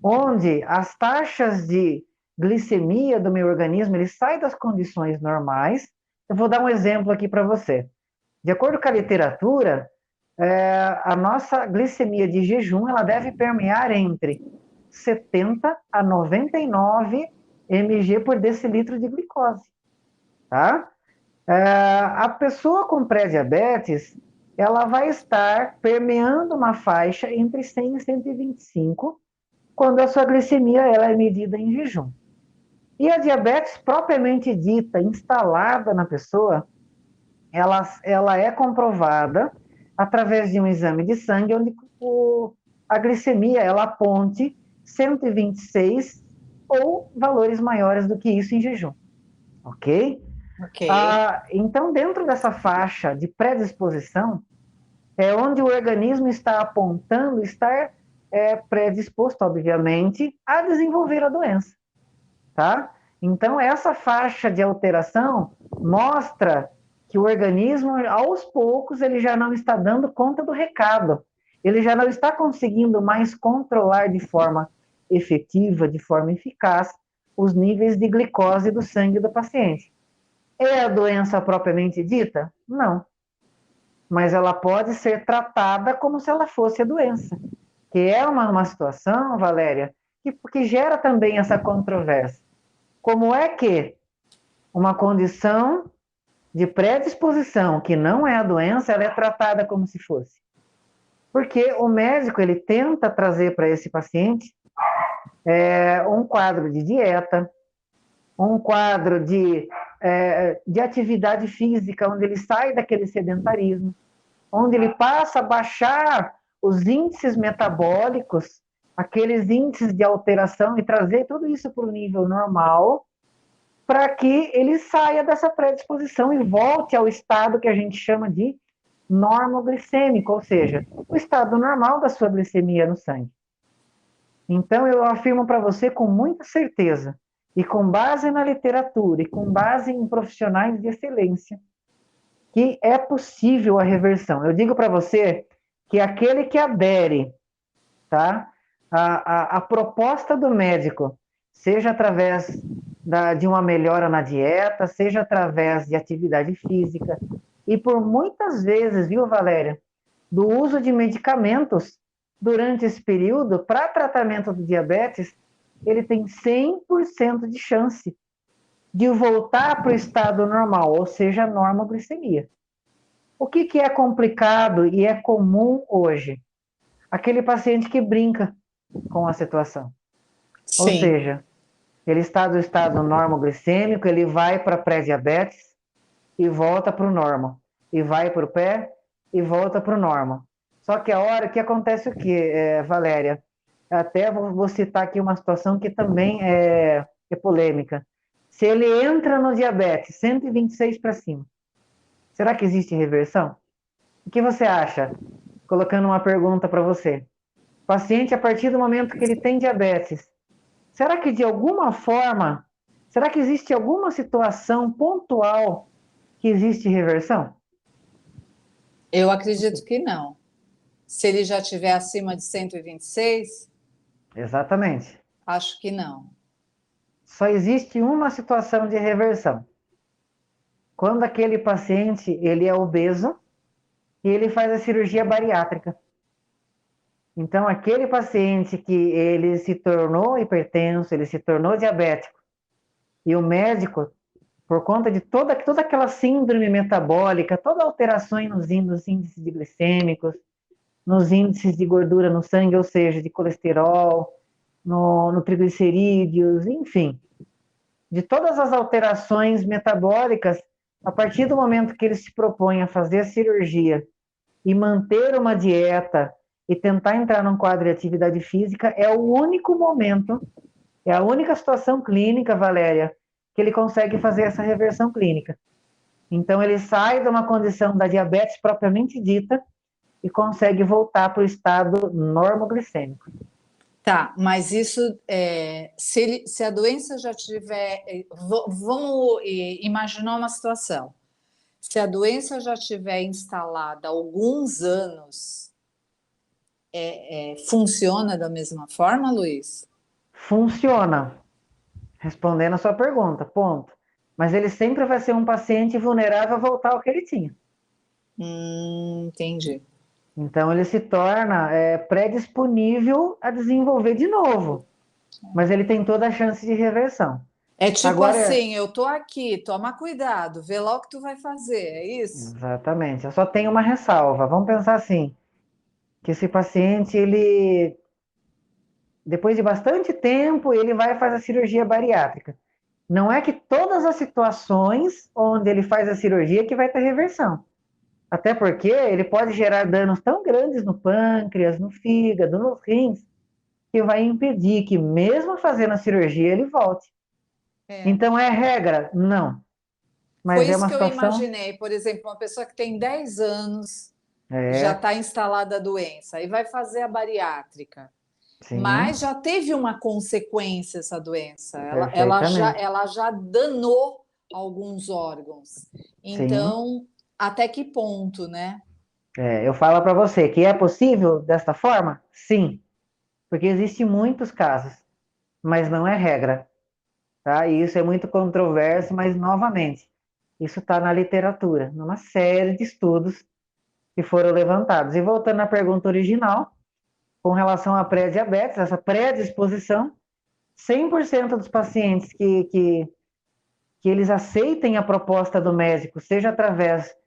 Speaker 2: onde as taxas de glicemia do meu organismo ele sai das condições normais. Eu vou dar um exemplo aqui para você. De acordo com a literatura, a nossa glicemia de jejum ela deve permear entre 70 a 99 mg por decilitro de glicose, tá? A pessoa com pré-diabetes, ela vai estar permeando uma faixa entre 100 e 125, quando a sua glicemia ela é medida em jejum. E a diabetes propriamente dita, instalada na pessoa, ela é comprovada através de um exame de sangue, onde a glicemia ela aponte 126 ou valores maiores do que isso em jejum, ok?
Speaker 1: Ok.
Speaker 2: Então, dentro dessa faixa de predisposição, é onde o organismo está apontando estar predisposto, obviamente, a desenvolver a doença, tá? Então, essa faixa de alteração mostra que o organismo, aos poucos, ele já não está dando conta do recado. Ele já não está conseguindo mais controlar de forma efetiva, de forma eficaz, os níveis de glicose do sangue do paciente. É a doença propriamente dita? Não. Mas ela pode ser tratada como se ela fosse a doença. Que é uma situação, Valéria, que gera também essa controvérsia. Como é que uma condição de predisposição, que não é a doença, ela é tratada como se fosse? Porque o médico, ele tenta trazer para esse paciente um quadro de dieta, um quadro de atividade física, onde ele sai daquele sedentarismo, onde ele passa a baixar os índices metabólicos, aqueles índices de alteração, e trazer tudo isso para o nível normal, para que ele saia dessa predisposição e volte ao estado que a gente chama de normoglicêmico, ou seja, o estado normal da sua glicemia no sangue. Então, eu afirmo para você com muita certeza, e com base na literatura, e com base em profissionais de excelência, que é possível a reversão. Eu digo para você que aquele que adere, tá, a proposta do médico, seja através de uma melhora na dieta, seja através de atividade física, e por muitas vezes, viu, Valéria, do uso de medicamentos durante esse período para tratamento do diabetes, ele tem 100% de chance de voltar para o estado normal, ou seja, a normoglicemia. O que é complicado e é comum hoje? Aquele paciente que brinca com a situação. Ou
Speaker 1: Sim.
Speaker 2: seja, ele está do estado normoglicêmico, ele vai para pré-diabetes e volta para o normal. E vai para o pé e volta para o normal. Só que a hora que acontece o quê, Valéria? Até vou citar aqui uma situação que também é polêmica. Se ele entra no diabetes 126 para cima, será que existe reversão? O que você acha? Colocando uma pergunta para você. Paciente, a partir do momento que ele tem diabetes, será que de alguma forma, será que existe alguma situação pontual que existe reversão?
Speaker 1: Eu acredito que não. Se ele já estiver acima de 126,
Speaker 2: Exatamente.
Speaker 1: acho que não.
Speaker 2: Só existe uma situação de reversão. Quando aquele paciente ele é obeso e ele faz a cirurgia bariátrica. Então, aquele paciente que ele se tornou hipertenso, ele se tornou diabético, e o médico, por conta de toda aquela síndrome metabólica, toda alteração nos índices de glicêmicos, nos índices de gordura no sangue, ou seja, de colesterol, no triglicerídeos, enfim, de todas as alterações metabólicas, a partir do momento que ele se propõe a fazer a cirurgia e manter uma dieta e tentar entrar num quadro de atividade física, é o único momento, é a única situação clínica, Valéria, que ele consegue fazer essa reversão clínica. Então, ele sai de uma condição da diabetes propriamente dita e consegue voltar para o estado normoglicêmico.
Speaker 1: Tá, mas isso, se a doença já tiver, vamos imaginar uma situação. Se a doença já tiver instalada há alguns anos, funciona da mesma forma, Luiz?
Speaker 2: Funciona, respondendo a sua pergunta, ponto. Mas ele sempre vai ser um paciente vulnerável a voltar ao que ele tinha.
Speaker 1: Entendi.
Speaker 2: Então ele se torna predisponível a desenvolver de novo, mas ele tem toda a chance de reversão.
Speaker 1: É tipo
Speaker 2: Agora,
Speaker 1: assim, eu tô aqui, toma cuidado, vê lá o que tu vai fazer, é isso?
Speaker 2: exatamente, eu só tenho uma ressalva. Vamos pensar assim, que esse paciente, ele, depois de bastante tempo, ele vai fazer a cirurgia bariátrica. Não é que todas as situações onde ele faz a cirurgia que vai ter reversão. Até porque ele pode gerar danos tão grandes no pâncreas, no fígado, nos rins, que vai impedir que, mesmo fazendo a cirurgia, ele volte.
Speaker 1: É.
Speaker 2: Então, é regra? Não.
Speaker 1: Foi
Speaker 2: Mas é
Speaker 1: isso
Speaker 2: uma
Speaker 1: que eu
Speaker 2: situação.
Speaker 1: imaginei, por exemplo, uma pessoa que tem 10 anos já
Speaker 2: É,
Speaker 1: está instalada a doença e vai fazer a bariátrica.
Speaker 2: sim,
Speaker 1: Mas já teve uma consequência essa doença.
Speaker 2: perfeitamente.
Speaker 1: Ela já danou alguns órgãos.
Speaker 2: Sim.
Speaker 1: Então, até que ponto, né?
Speaker 2: Eu falo para você que é possível desta forma? Sim, porque existem muitos casos, mas não é regra, tá? E isso é muito controverso, mas novamente, isso está na literatura, numa série de estudos que foram levantados. E voltando à pergunta original, com relação à pré-diabetes, essa predisposição, 100% dos pacientes que eles aceitem a proposta do médico, seja através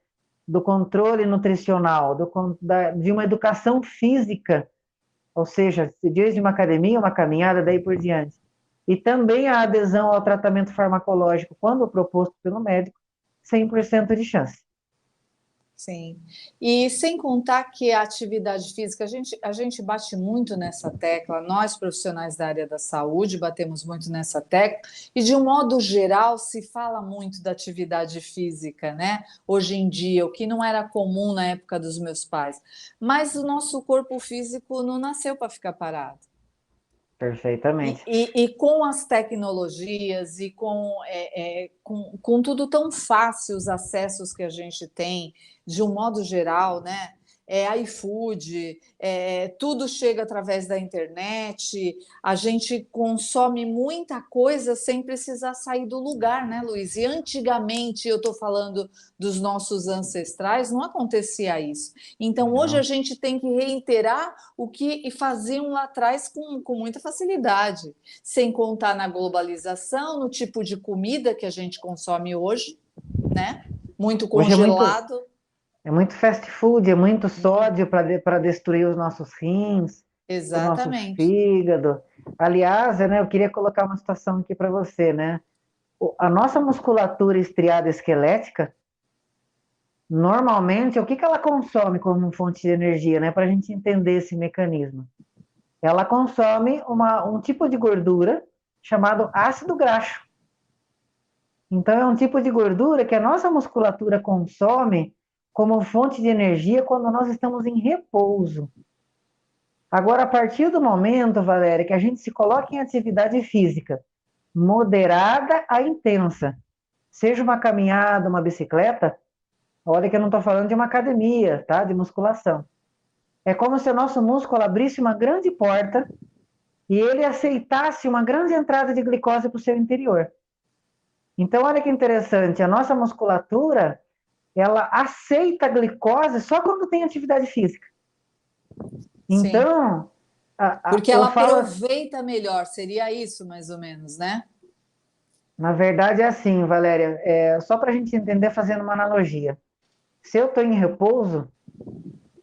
Speaker 2: do controle nutricional, de uma educação física, ou seja, desde uma academia, uma caminhada, daí por diante, e também a adesão ao tratamento farmacológico, quando proposto pelo médico, 100% de chance.
Speaker 1: Sim. E sem contar que a atividade física, a gente bate muito nessa tecla, nós profissionais da área da saúde batemos muito nessa tecla, e de um modo geral se fala muito da atividade física, né? Hoje em dia, o que não era comum na época dos meus pais. Mas o nosso corpo físico não nasceu para ficar parado.
Speaker 2: Perfeitamente.
Speaker 1: E com as tecnologias e com tudo tão fácil, os acessos que a gente tem, de um modo geral, né? iFood, tudo chega através da internet, a gente consome muita coisa sem precisar sair do lugar, né, Luiz? E antigamente, eu estou falando dos nossos ancestrais, não acontecia isso. Então, hoje a
Speaker 2: Não.
Speaker 1: gente tem que reiterar o que faziam lá atrás com muita facilidade, sem contar na globalização, no tipo de comida que a gente consome hoje, né? Muito
Speaker 2: Hoje
Speaker 1: congelado.
Speaker 2: é muito fast food, é muito
Speaker 1: Muito.
Speaker 2: sódio para destruir os nossos rins, o nosso
Speaker 1: Exatamente.
Speaker 2: fígado. Aliás, né, eu queria colocar uma situação aqui para você, né? A nossa musculatura estriada esquelética, normalmente, o que que ela consome como fonte de energia, né? Para a gente entender esse mecanismo. Ela consome um tipo de gordura chamado ácido graxo. Então, é um tipo de gordura que a nossa musculatura consome como fonte de energia quando nós estamos em repouso. Agora, a partir do momento, Valéria, que a gente se coloca em atividade física moderada a intensa, seja uma caminhada, uma bicicleta, olha que eu não estou falando de uma academia, tá? De musculação. É como se o nosso músculo abrisse uma grande porta e ele aceitasse uma grande entrada de glicose para o seu interior. Então, olha que interessante, a nossa musculatura, ela aceita a glicose só quando tem atividade física.
Speaker 1: Sim.
Speaker 2: Então,
Speaker 1: Porque
Speaker 2: eu
Speaker 1: ela
Speaker 2: falo,
Speaker 1: aproveita melhor, seria isso mais ou menos, né?
Speaker 2: na verdade é assim, Valéria, só para a gente entender fazendo uma analogia. Se eu estou em repouso,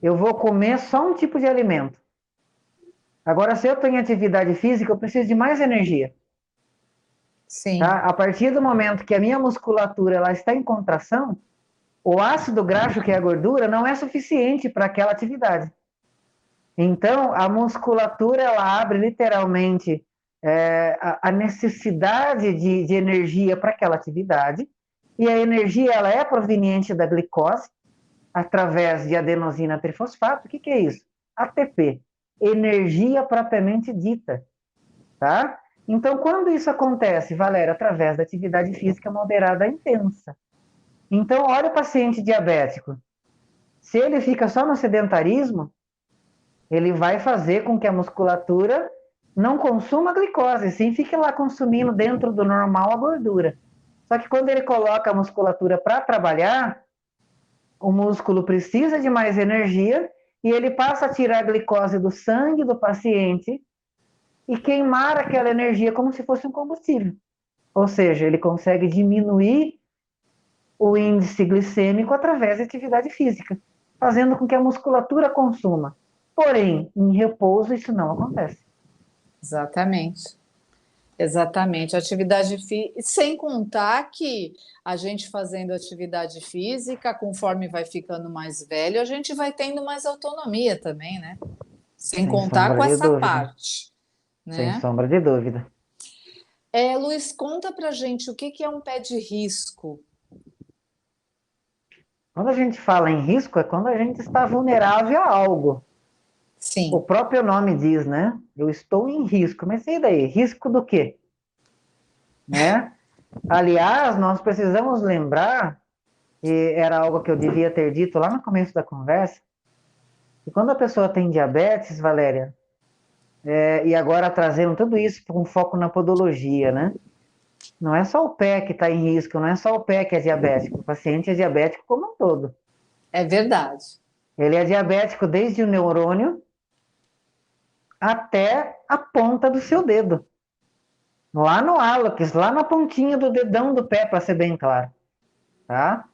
Speaker 2: eu vou comer só um tipo de alimento. Agora, se eu estou em atividade física, eu preciso de mais energia.
Speaker 1: Sim.
Speaker 2: Tá? A partir do momento que a minha musculatura ela está em contração, o ácido graxo, que é a gordura, não é suficiente para aquela atividade. Então, a musculatura ela abre literalmente a necessidade de energia para aquela atividade, e a energia ela é proveniente da glicose, através de adenosina trifosfato. O que, que é isso? ATP. energia propriamente dita, tá? Então, quando isso acontece, Valéria, através da atividade física moderada intensa. Então, olha o paciente diabético. Se ele fica só no sedentarismo, ele vai fazer com que a musculatura não consuma glicose, sim fique lá consumindo dentro do normal a gordura. Só que quando ele coloca a musculatura para trabalhar, o músculo precisa de mais energia e ele passa a tirar a glicose do sangue do paciente e queimar aquela energia como se fosse um combustível. Ou seja, ele consegue diminuir o índice glicêmico através da atividade física, fazendo com que a musculatura consuma. Porém, em repouso isso não acontece.
Speaker 1: Exatamente. Exatamente, atividade física, sem contar que a gente fazendo atividade física, conforme vai ficando mais velho, a gente vai tendo mais autonomia também, né? Sem
Speaker 2: Sem
Speaker 1: contar
Speaker 2: sombra
Speaker 1: com
Speaker 2: de
Speaker 1: essa
Speaker 2: dúvida.
Speaker 1: parte,
Speaker 2: Sem
Speaker 1: né?
Speaker 2: sombra de dúvida.
Speaker 1: Luiz, conta pra gente o que que é um pé de risco.
Speaker 2: Quando a gente fala em risco, é quando a gente está vulnerável a algo. O
Speaker 1: Sim,
Speaker 2: próprio nome diz, né? Eu estou em risco. Mas e daí? Risco do quê? Né? Aliás, nós precisamos lembrar, e era algo que eu devia ter dito lá no começo da conversa, que quando a pessoa tem diabetes, Valéria, e agora trazendo tudo isso com foco na podologia, né? Não é só o pé que está em risco, não é só o pé que é diabético, o paciente é diabético como um todo.
Speaker 1: é verdade.
Speaker 2: Ele é diabético desde o neurônio até a ponta do seu dedo. Lá no hálux, lá na pontinha do dedão do pé, para ser bem claro. Tá?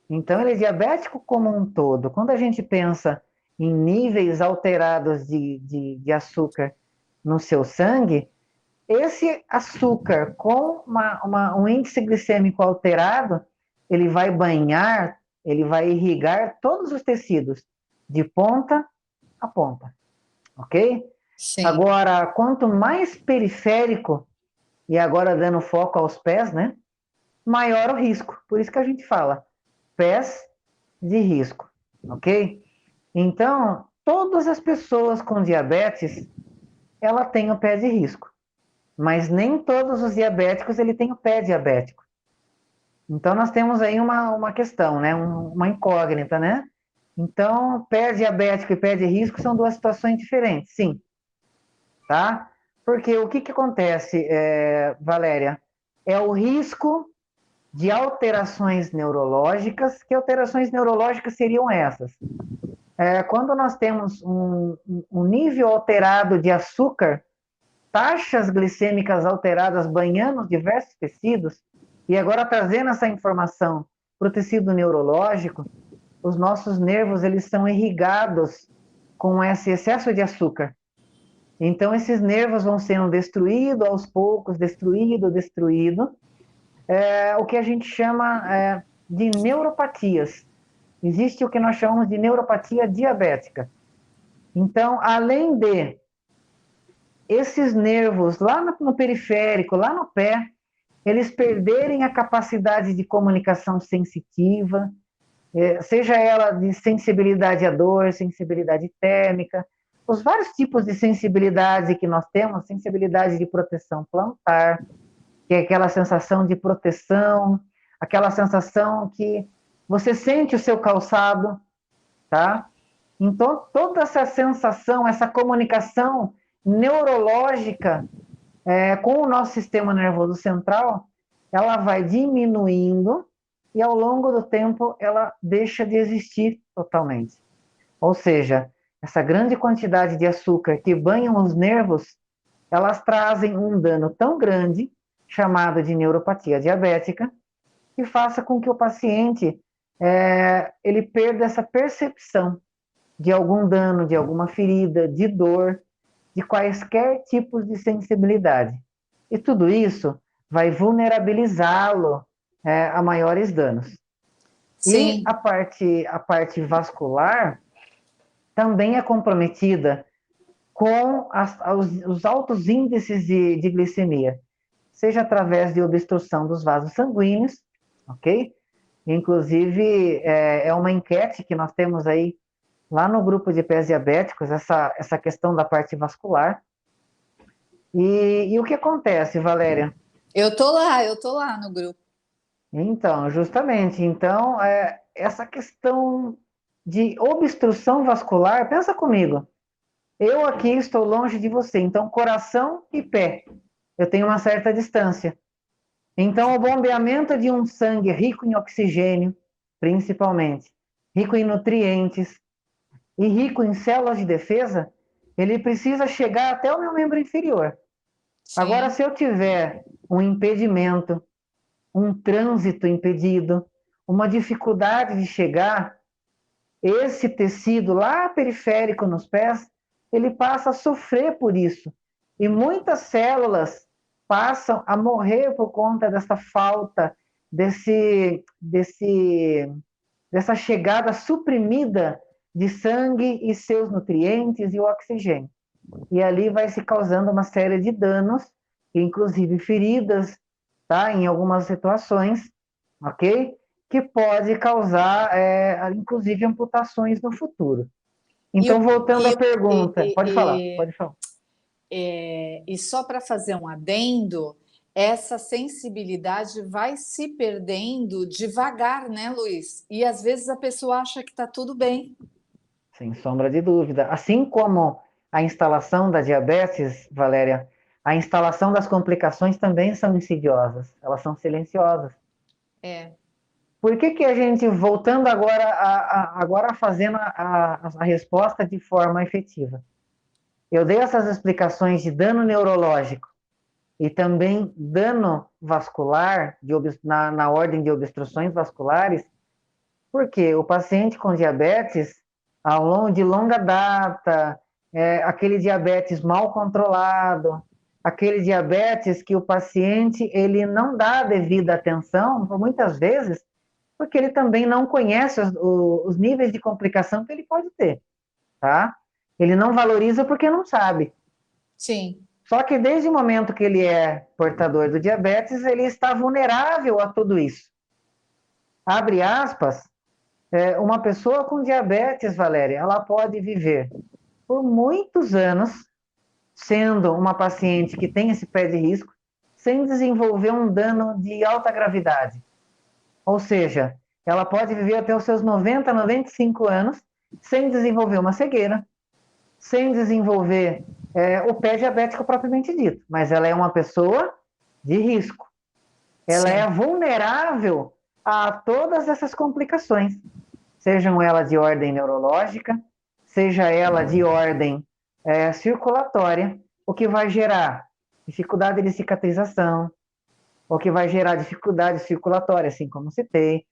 Speaker 2: Então, ele é diabético como um todo. Quando a gente pensa em níveis alterados de açúcar no seu sangue, esse açúcar com um índice glicêmico alterado, ele vai banhar, ele vai irrigar todos os tecidos, de ponta a ponta, ok?
Speaker 1: Sim,
Speaker 2: Agora, quanto mais periférico, e agora dando foco aos pés, né? Maior o risco. Por isso que a gente fala pés de risco, ok? Então, todas as pessoas com diabetes, ela tem o pé de risco. Mas nem todos os diabéticos ele tem o pé diabético. Então nós temos aí uma questão, né? Uma incógnita, né? Então, pé diabético e pé de risco são duas situações diferentes, sim, tá? Porque o que acontece, Valéria? É o risco de alterações neurológicas. Que alterações neurológicas seriam essas? Quando nós temos um nível alterado de açúcar, taxas glicêmicas alteradas banhando diversos tecidos, e agora trazendo essa informação para o tecido neurológico, os nossos nervos eles são irrigados com esse excesso de açúcar. Então esses nervos vão sendo destruídos aos poucos, destruído, o que a gente chama de neuropatias. Existe o que nós chamamos de neuropatia diabética. Então, além de esses nervos lá no periférico, lá no pé, eles perderem a capacidade de comunicação sensitiva, seja ela de sensibilidade à dor, sensibilidade térmica, os vários tipos de sensibilidade que nós temos, sensibilidade de proteção plantar, que é aquela sensação de proteção, aquela sensação que você sente o seu calçado, tá? Então, toda essa sensação, essa comunicação neurológica com o nosso sistema nervoso central, ela vai diminuindo e ao longo do tempo ela deixa de existir totalmente. Ou seja, essa grande quantidade de açúcar que banham os nervos, elas trazem um dano tão grande, chamado de neuropatia diabética, que faça com que o paciente ele perda essa percepção de algum dano, de alguma ferida, de dor, de quaisquer tipos de sensibilidade. E tudo isso vai vulnerabilizá-lo a maiores danos. E
Speaker 1: sim.
Speaker 2: a parte vascular também é comprometida com os altos índices de glicemia, seja através de obstrução dos vasos sanguíneos, ok? Inclusive, é uma enquete que nós temos aí lá no grupo de pés diabéticos, essa questão da parte vascular. E o que acontece, Valéria?
Speaker 1: Eu tô lá no grupo.
Speaker 2: Então, justamente, então, essa questão de obstrução vascular, pensa comigo, eu aqui estou longe de você, então coração e pé, eu tenho uma certa distância. Então, o bombeamento de um sangue rico em oxigênio, principalmente, rico em nutrientes e rico em células de defesa, ele precisa chegar até o meu membro inferior. Agora,
Speaker 1: Sim,
Speaker 2: se eu tiver um impedimento, um trânsito impedido, uma dificuldade de chegar, esse tecido lá periférico nos pés, ele passa a sofrer por isso. E muitas células passam a morrer por conta dessa falta, dessa chegada suprimida de sangue e seus nutrientes e o oxigênio. E ali vai se causando uma série de danos, inclusive feridas, tá? Em algumas situações, ok? Que pode causar, inclusive, amputações no futuro.
Speaker 1: e,
Speaker 2: Então,
Speaker 1: o-
Speaker 2: voltando à
Speaker 1: e,
Speaker 2: pergunta,
Speaker 1: e,
Speaker 2: pode falar,
Speaker 1: e,
Speaker 2: pode falar.
Speaker 1: e só para fazer um adendo, essa sensibilidade vai se perdendo devagar, né, Luiz? E às vezes a pessoa acha que está tudo bem.
Speaker 2: Sem sombra de dúvida. Assim como a instalação da diabetes, Valéria, a instalação das complicações também são insidiosas, elas são silenciosas.
Speaker 1: É,
Speaker 2: Por que que a gente, voltando agora, agora fazendo a resposta de forma efetiva? Eu dei essas explicações de dano neurológico e também dano vascular, na ordem de obstruções vasculares, porque o paciente com diabetes, ao longo de longa data, aquele diabetes mal controlado, aquele diabetes que o paciente ele não dá devida atenção, por muitas vezes, porque ele também não conhece os níveis de complicação que ele pode ter, tá? Ele não valoriza porque não sabe.
Speaker 1: sim,
Speaker 2: Só que desde o momento que ele é portador do diabetes, ele está vulnerável a tudo isso. Abre aspas, uma pessoa com diabetes, Valéria, ela pode viver por muitos anos sendo uma paciente que tem esse pé de risco, sem desenvolver um dano de alta gravidade. Ou seja, ela pode viver até os seus 90, 95 anos sem desenvolver uma cegueira, sem desenvolver o pé diabético propriamente dito, mas ela é uma pessoa de risco. Ela é
Speaker 1: sim,
Speaker 2: vulnerável a todas essas complicações, sejam elas de ordem neurológica, seja ela de ordem circulatória, o que vai gerar dificuldade de cicatrização, o que vai gerar dificuldade circulatória, assim como citei,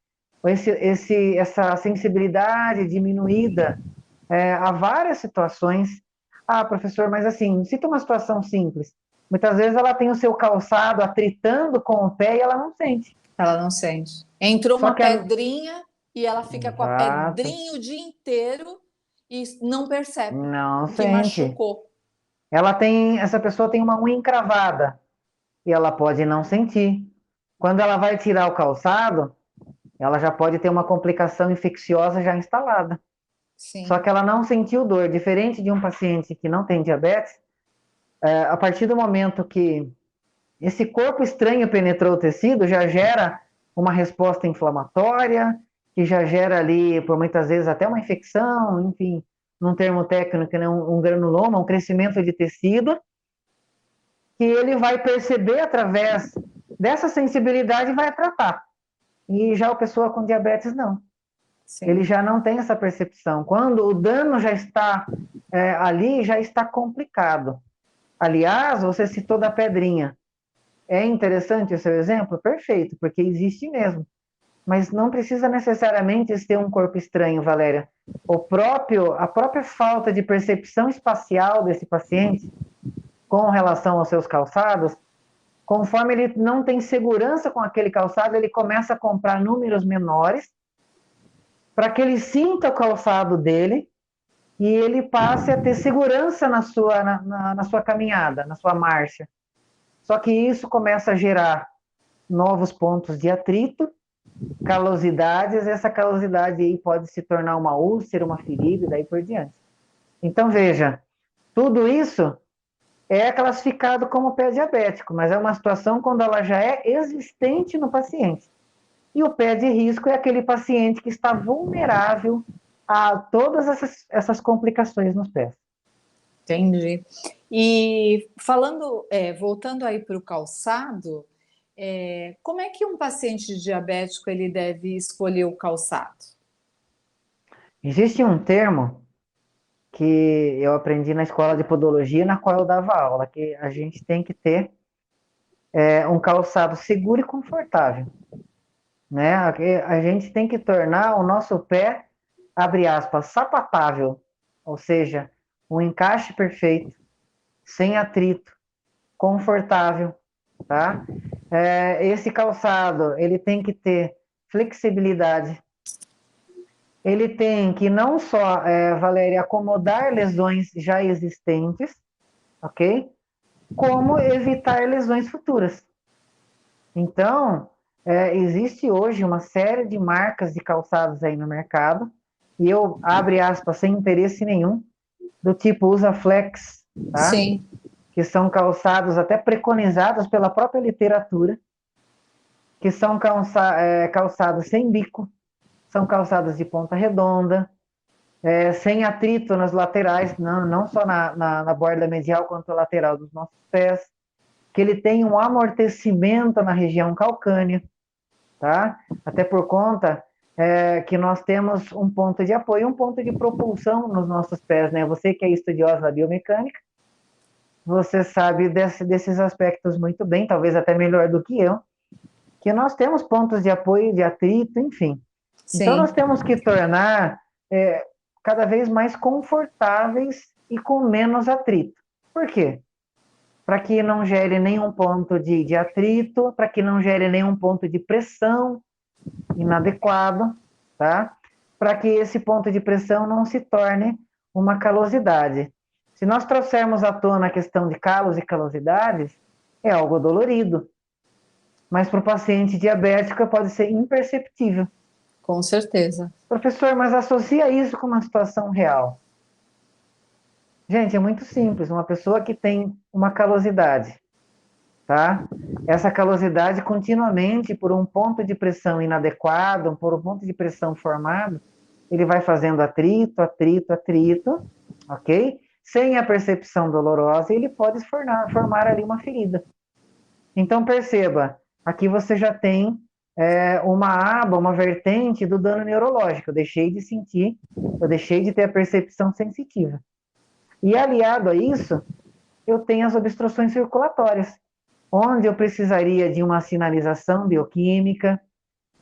Speaker 2: essa sensibilidade diminuída a várias situações. Ah, professor, mas assim, cita uma situação simples. Muitas vezes ela tem o seu calçado atritando com o pé e ela não sente.
Speaker 1: ela não sente. Entrou
Speaker 2: Só
Speaker 1: uma
Speaker 2: que a...
Speaker 1: pedrinha e ela fica com a
Speaker 2: Exato,
Speaker 1: pedrinha o dia inteiro e não percebe
Speaker 2: não
Speaker 1: que
Speaker 2: sente.
Speaker 1: machucou.
Speaker 2: Essa pessoa tem uma unha encravada e ela pode não sentir. Quando ela vai tirar o calçado, ela já pode ter uma complicação infecciosa já instalada. Só
Speaker 1: Sim,
Speaker 2: que ela não sentiu dor, diferente de um paciente que não tem diabetes, a partir do momento que esse corpo estranho penetrou o tecido, já gera uma resposta inflamatória, que já gera ali, por muitas vezes, até uma infecção, enfim, num termo técnico, né, um granuloma, um crescimento de tecido, que ele vai perceber através dessa sensibilidade e vai tratar. E já a pessoa com diabetes, não. Ele
Speaker 1: sim.
Speaker 2: já não tem essa percepção. Quando o dano já está ali, já está complicado. Aliás, você citou da pedrinha. É interessante o seu exemplo? Perfeito, porque existe mesmo. Mas não precisa necessariamente ter um corpo estranho, Valéria. A própria falta de percepção espacial desse paciente com relação aos seus calçados, conforme ele não tem segurança com aquele calçado, ele começa a comprar números menores para que ele sinta o calçado dele e ele passe a ter segurança na sua caminhada, na sua marcha. Só que isso começa a gerar novos pontos de atrito calosidades, essa calosidade aí pode se tornar uma úlcera, uma ferida e daí por diante. Então, veja, tudo isso é classificado como pé diabético, mas é uma situação quando ela já é existente no paciente. E o pé de risco é aquele paciente que está vulnerável a todas essas complicações nos pés.
Speaker 1: Entendi. E falando, voltando aí para o calçado, como é que um paciente diabético ele deve escolher o calçado?
Speaker 2: Existe um termo que eu aprendi na escola de podologia, na qual eu dava aula, que a gente tem que ter um calçado seguro e confortável, né? A gente tem que tornar o nosso pé, abre aspas, sapatável, ou seja, um encaixe perfeito, sem atrito, confortável, tá? Esse calçado, ele tem que ter flexibilidade, ele tem que não só, Valéria, acomodar lesões já existentes, ok? Como evitar lesões futuras. Então, existe hoje uma série de marcas de calçados aí no mercado, e eu, abre aspas, sem interesse nenhum, do tipo Usaflex, tá?
Speaker 1: Sim,
Speaker 2: Que são calçados até preconizados pela própria literatura, que são calçados sem bico, são calçados de ponta redonda, sem atrito nas laterais, não só na borda medial quanto lateral dos nossos pés, que ele tem um amortecimento na região calcânea, tá? Até por conta que nós temos um ponto de apoio, um ponto de propulsão nos nossos pés, né? Você que é estudiosa da biomecânica, você sabe desses aspectos muito bem, talvez até melhor do que eu, que nós temos pontos de apoio, de atrito, enfim. Então, nós
Speaker 1: sim,
Speaker 2: temos que tornar cada vez mais confortáveis e com menos atrito. Por quê? Para que não gere nenhum ponto de atrito, para que não gere nenhum ponto de pressão inadequado, tá? Para que esse ponto de pressão não se torne uma calosidade. Se nós trouxermos à tona a questão de calos e calosidades, é algo dolorido, mas para o paciente diabético pode ser imperceptível.
Speaker 1: com certeza.
Speaker 2: Professor, mas associa isso com uma situação real. Gente, é muito simples. Uma pessoa que tem uma calosidade, tá? Essa calosidade continuamente, por um ponto de pressão inadequado, por um ponto de pressão formado, ele vai fazendo atrito, atrito, atrito, ok? Sem a percepção dolorosa, ele pode formar ali uma ferida. Então, perceba, aqui você já tem uma aba, uma vertente do dano neurológico. Eu deixei de sentir, eu deixei de ter a percepção sensitiva. E aliado a isso, eu tenho as obstruções circulatórias, onde eu precisaria de uma sinalização bioquímica,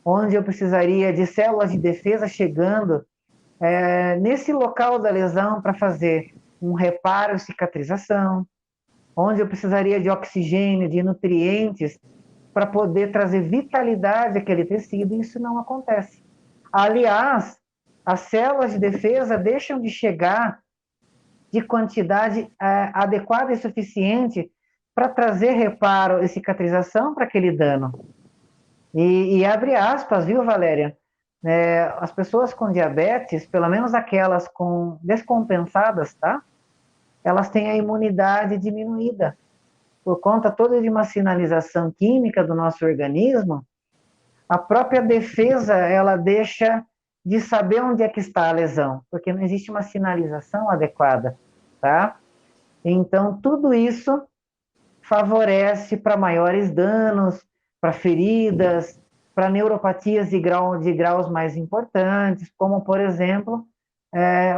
Speaker 2: onde eu precisaria de células de defesa chegando nesse local da lesão para fazer um reparo e cicatrização, onde eu precisaria de oxigênio, de nutrientes para poder trazer vitalidade àquele tecido, e isso não acontece. Aliás, as células de defesa deixam de chegar de quantidade adequada e suficiente para trazer reparo e cicatrização para aquele dano. E abre aspas, viu, Valéria? As pessoas com diabetes, pelo menos aquelas com descompensadas, tá? Elas têm a imunidade diminuída por conta toda de uma sinalização química do nosso organismo. A própria defesa, ela deixa de saber onde é que está a lesão, porque não existe uma sinalização adequada, tá? Então, tudo isso favorece para maiores danos, para feridas, para neuropatias de graus mais importantes, como, por exemplo,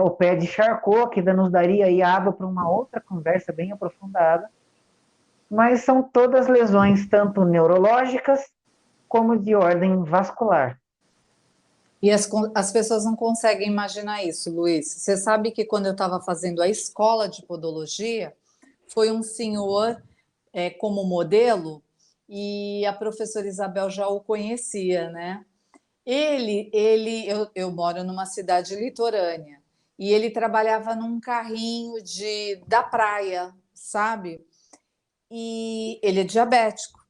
Speaker 2: o pé de Charcot, que nos daria aí aba para uma outra conversa bem aprofundada, mas são todas lesões tanto neurológicas como de ordem vascular.
Speaker 1: E as pessoas não conseguem imaginar isso, Luiz. Você sabe que quando eu estava fazendo a escola de podologia, foi um senhor como modelo e a professora Isabel já o conhecia, né? Eu moro numa cidade litorânea e ele trabalhava num carrinho da praia, sabe? E ele é diabético.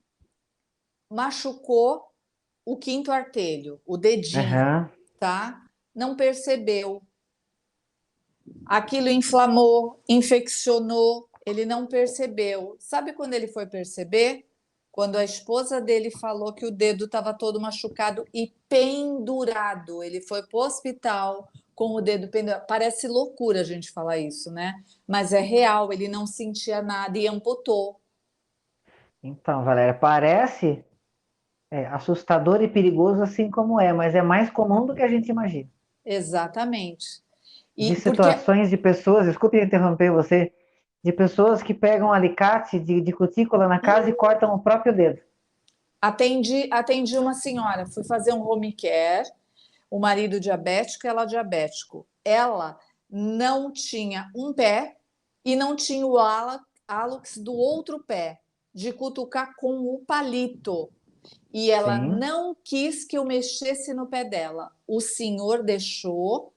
Speaker 1: Machucou, o quinto artelho, o dedinho,
Speaker 2: Aham.
Speaker 1: tá? Não percebeu. Aquilo inflamou, infeccionou, ele não percebeu. Sabe quando ele foi perceber? Quando a esposa dele falou que o dedo estava todo machucado e pendurado. Ele foi para o hospital com o dedo pendurado. Parece loucura a gente falar isso, né? Mas é real, ele não sentia nada e amputou.
Speaker 2: Então, Valéria, parece assustador e perigoso assim como é, mas é mais comum do que a gente imagina.
Speaker 1: Exatamente.
Speaker 2: De
Speaker 1: E porque
Speaker 2: situações de pessoas, desculpe interromper você, de pessoas que pegam um alicate de cutícula na casa e cortam o próprio dedo.
Speaker 1: atendi uma senhora, fui fazer um home care, o marido diabético, ela diabético. Ela não tinha um pé e não tinha o hálux do outro pé, de cutucar com o palito. E ela
Speaker 2: Sim.
Speaker 1: não quis que eu mexesse no pé dela. O senhor deixou,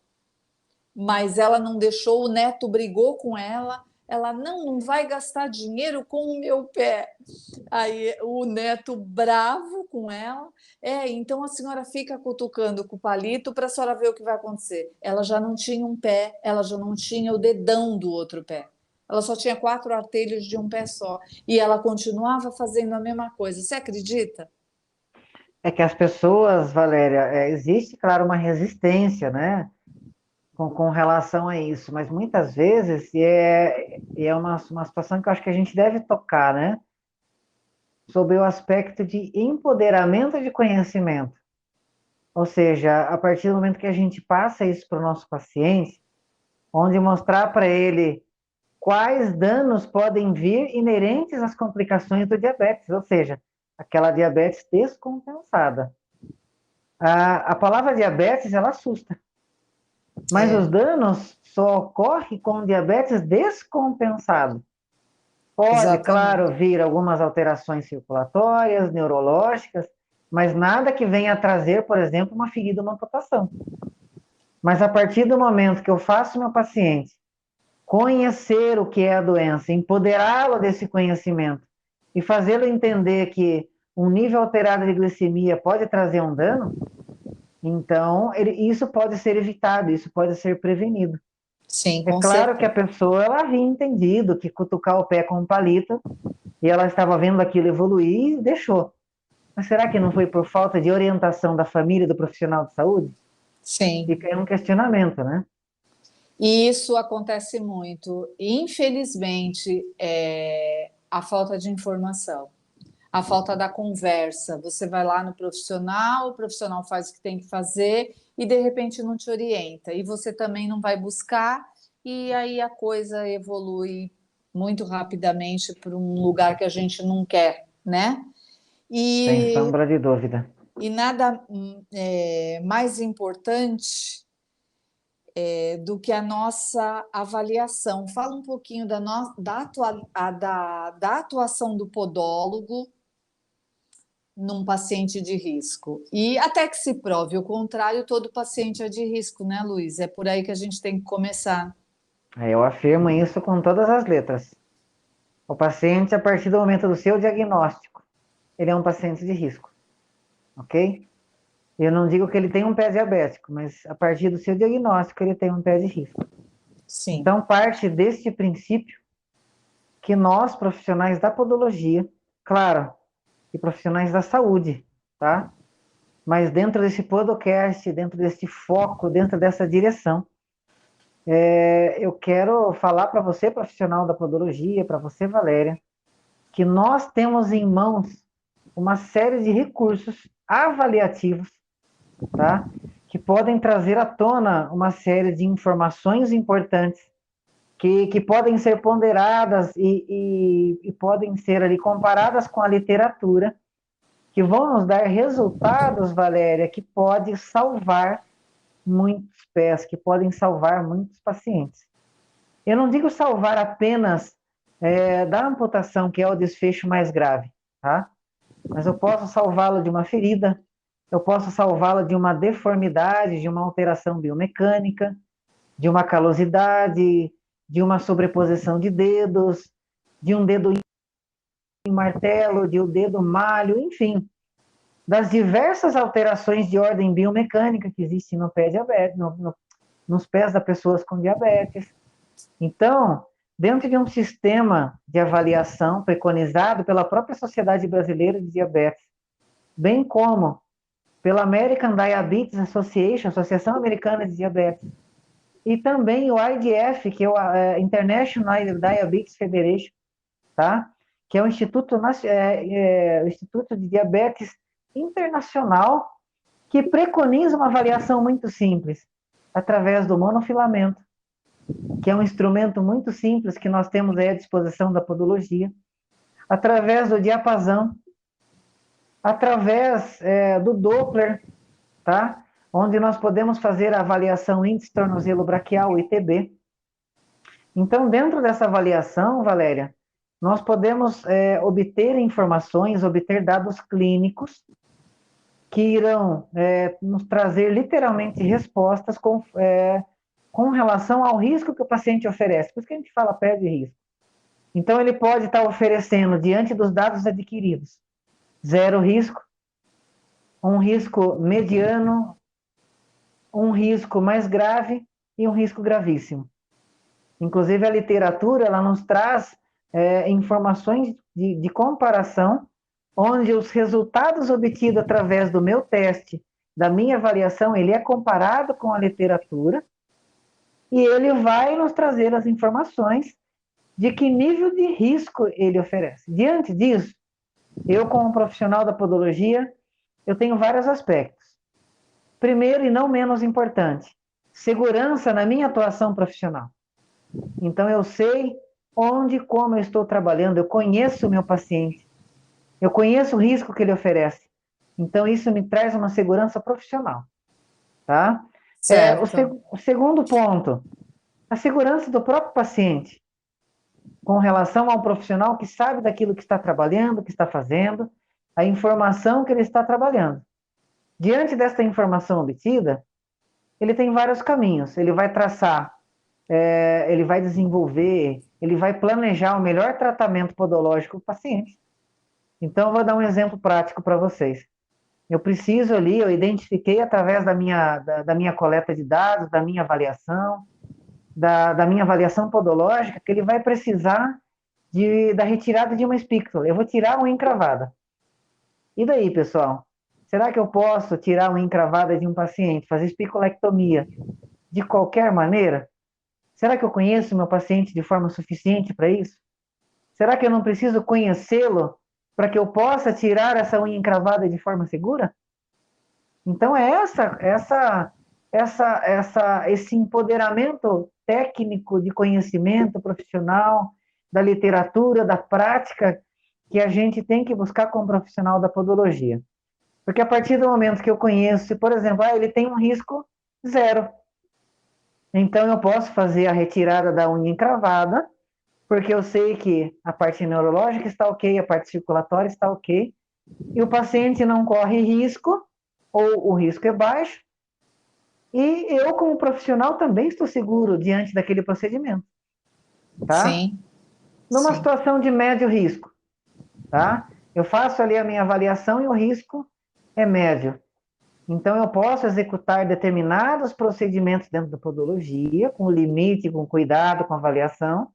Speaker 1: mas ela não deixou, o neto brigou com ela. Ela não vai gastar dinheiro com o meu pé. Aí o neto bravo com ela. Então a senhora fica cutucando com o palito para a senhora ver o que vai acontecer. Ela já não tinha um pé, ela já não tinha o dedão do outro pé. Ela só tinha 4 artelhos de um pé só. E ela continuava fazendo a mesma coisa. Você acredita?
Speaker 2: É que as pessoas, Valéria, existe, claro, uma resistência, né, com relação a isso, mas muitas vezes é uma situação que eu acho que a gente deve tocar, né, sobre o aspecto de empoderamento de conhecimento. Ou seja, a partir do momento que a gente passa isso para o nosso paciente, onde mostrar para ele quais danos podem vir inerentes às complicações do diabetes, ou seja, aquela diabetes descompensada. A palavra diabetes, ela assusta, mas os
Speaker 1: É,
Speaker 2: danos só ocorrem com diabetes descompensado. Pode,
Speaker 1: exatamente.
Speaker 2: claro, vir algumas alterações circulatórias, neurológicas, mas nada que venha a trazer, por exemplo, uma ferida, uma amputação. Mas a partir do momento que eu faço meu paciente conhecer o que é a doença, empoderá-lo desse conhecimento e fazê-lo entender que um nível alterado de glicemia pode trazer um dano, então isso pode ser evitado, isso pode ser prevenido.
Speaker 1: Sim,
Speaker 2: É
Speaker 1: com
Speaker 2: claro que a
Speaker 1: certeza.
Speaker 2: pessoa ela havia entendido que cutucar o pé com um palito e ela estava vendo aquilo evoluir e deixou. Mas será que não foi por falta de orientação da família e do profissional de saúde?
Speaker 1: Sim.
Speaker 2: Fica aí um questionamento, né?
Speaker 1: E isso acontece muito. Infelizmente, a falta de informação, a falta da conversa. Você vai lá no profissional, o profissional faz o que tem que fazer e de repente não te orienta. E você também não vai buscar, e aí a coisa evolui muito rapidamente para um lugar que a gente não quer, né?
Speaker 2: Sem
Speaker 1: E,
Speaker 2: sombra de dúvida.
Speaker 1: e nada mais importante do que a nossa avaliação. Fala um pouquinho da atuação do podólogo num paciente de risco. E até que se prove o contrário, todo paciente é de risco, né, Luiz? É por aí que a gente tem que começar.
Speaker 2: Eu afirmo isso com todas as letras. O paciente, a partir do momento do seu diagnóstico, ele é um paciente de risco, ok? Eu não digo que ele tem um pé diabético, mas a partir do seu diagnóstico, ele tem um pé de risco.
Speaker 1: Sim,
Speaker 2: Então, parte deste princípio que nós, profissionais da podologia, claro, e profissionais da saúde, tá? Mas dentro desse podcast, dentro desse foco, dentro dessa direção, eu quero falar para você, profissional da podologia, para você, Valéria, que nós temos em mãos uma série de recursos avaliativos, tá? Que podem trazer à tona uma série de informações importantes que podem ser ponderadas e podem ser ali comparadas com a literatura, que vão nos dar resultados, Valéria, que pode salvar muitos pés, que podem salvar muitos pacientes. Eu não digo salvar apenas da amputação, que é o desfecho mais grave, tá? Mas eu posso salvá-lo de uma ferida, eu posso salvá-lo de uma deformidade, de uma alteração biomecânica, de uma calosidade, de uma sobreposição de dedos, de um dedo em martelo, de um dedo malho, enfim. das diversas alterações de ordem biomecânica que existem no pé diabetes, nos pés das pessoas com diabetes. Então, dentro de um sistema de avaliação preconizado pela própria Sociedade Brasileira de Diabetes, bem como pela American Diabetes Association, Associação Americana de Diabetes, e também o IDF, que é o International Diabetes Federation, tá? Que é o Instituto de Diabetes Internacional, que preconiza uma avaliação muito simples, através do monofilamento, que é um instrumento muito simples que nós temos aí à disposição da podologia, através do diapasão, através do Doppler, tá? Onde nós podemos fazer a avaliação índice tornozelo braquial, ITB. Então, dentro dessa avaliação, Valéria, nós podemos obter informações, obter dados clínicos que irão nos trazer literalmente respostas com relação ao risco que o paciente oferece. Por isso que a gente fala pé de risco. Então, ele pode estar oferecendo, diante dos dados adquiridos, 0 risco, um risco mediano, um risco mais grave e um risco gravíssimo. Inclusive, a literatura ela nos traz informações de comparação, onde os resultados obtidos através do meu teste, da minha avaliação, ele é comparado com a literatura e ele vai nos trazer as informações de que nível de risco ele oferece. Diante disso, eu, como profissional da podologia, eu tenho vários aspectos. Primeiro, e não menos importante, segurança na minha atuação profissional. Então, eu sei onde e como eu estou trabalhando, eu conheço o meu paciente, eu conheço o risco que ele oferece. Então, isso me traz uma segurança profissional, tá?
Speaker 1: Certo.
Speaker 2: O segundo ponto, a segurança do próprio paciente, com relação ao profissional que sabe daquilo que está trabalhando, que está fazendo, a informação que ele está trabalhando. Diante dessa informação obtida, ele tem vários caminhos. Ele vai traçar, ele vai desenvolver, ele vai planejar o melhor tratamento podológico do paciente. Então, eu vou dar um exemplo prático para vocês. Eu preciso ali, eu identifiquei através da minha coleta de dados, da minha avaliação, da minha avaliação podológica, que ele vai precisar da retirada de uma espícula. Eu vou tirar uma encravada. E daí, pessoal? Será que eu posso tirar uma encravada de um paciente, fazer espiculectomia de qualquer maneira? Será que eu conheço meu paciente de forma suficiente para isso? Será que eu não preciso conhecê-lo para que eu possa tirar essa unha encravada de forma segura? Então, esse empoderamento técnico de conhecimento profissional, da literatura, da prática, que a gente tem que buscar como profissional da podologia. Porque a partir do momento que eu conheço, por exemplo, ele tem um risco 0. Então, eu posso fazer a retirada da unha encravada, porque eu sei que a parte neurológica está ok, a parte circulatória está ok, e o paciente não corre risco, ou o risco é baixo, e eu, como profissional, também estou seguro diante daquele procedimento, tá?
Speaker 1: Sim.
Speaker 2: Numa
Speaker 1: Sim.
Speaker 2: situação de médio risco, tá? Eu faço ali a minha avaliação e o risco é médio. Então, eu posso executar determinados procedimentos dentro da podologia, com limite, com cuidado, com avaliação,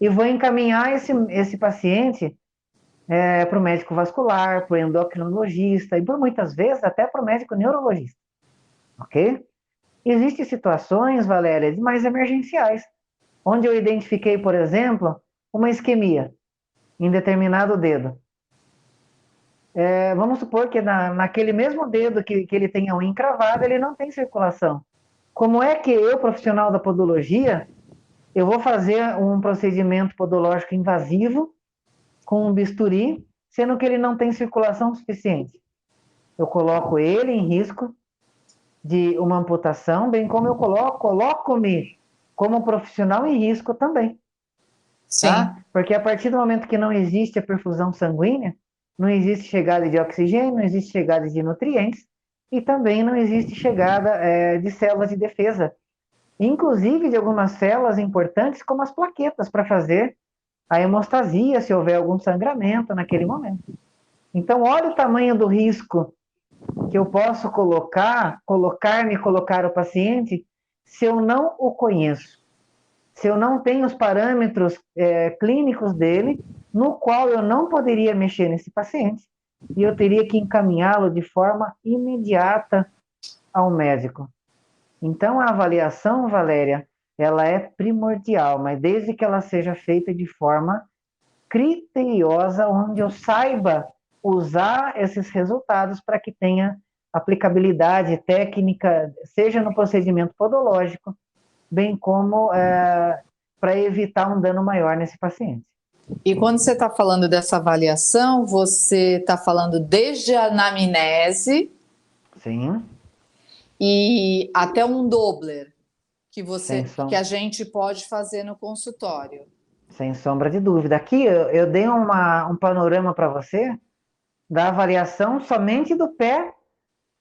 Speaker 2: e vou encaminhar esse paciente para o médico vascular, para o endocrinologista, e por muitas vezes até para o médico neurologista, ok? Existem situações, Valéria, mais emergenciais, onde eu identifiquei, por exemplo, uma isquemia em determinado dedo. Vamos supor que naquele mesmo dedo que ele tem a unha encravada, ele não tem circulação. Como é que eu, profissional da podologia, eu vou fazer um procedimento podológico invasivo com um bisturi, sendo que ele não tem circulação suficiente? Eu coloco ele em risco de uma amputação, bem como eu coloco-me como profissional em risco também, tá?
Speaker 1: Sim.
Speaker 2: Porque a partir do momento que não existe a perfusão sanguínea, não existe chegada de oxigênio, não existe chegada de nutrientes, e também não existe chegada de células de defesa, inclusive de algumas células importantes, como as plaquetas, para fazer a hemostasia, se houver algum sangramento naquele momento. Então, olha o tamanho do risco que eu posso colocar o paciente se eu não o conheço, se eu não tenho os parâmetros clínicos dele, no qual eu não poderia mexer nesse paciente, e eu teria que encaminhá-lo de forma imediata ao médico. Então, a avaliação, Valéria, ela é primordial, mas desde que ela seja feita de forma criteriosa, onde eu saiba usar esses resultados para que tenha aplicabilidade técnica, seja no procedimento podológico, bem como para evitar um dano maior nesse paciente.
Speaker 1: E quando você está falando dessa avaliação, você está falando desde a anamnese
Speaker 2: Sim,
Speaker 1: e até um Doppler
Speaker 2: sem,
Speaker 1: que
Speaker 2: som
Speaker 1: a gente pode fazer no consultório.
Speaker 2: sem sombra de dúvida. Aqui eu dei um panorama para você da avaliação somente do pé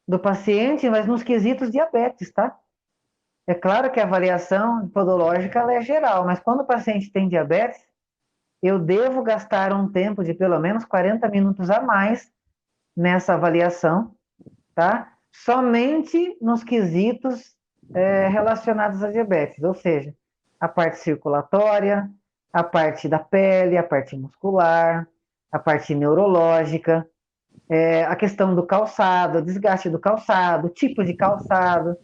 Speaker 2: do paciente, mas nos quesitos diabetes, tá? É claro que a avaliação podológica ela é geral, mas quando o paciente tem diabetes, eu devo gastar um tempo de pelo menos 40 minutos a mais nessa avaliação, tá? Somente nos quesitos relacionados à diabetes, ou seja, a parte circulatória, a parte da pele, a parte muscular, a parte neurológica, a questão do calçado, desgaste do calçado, tipo de calçado,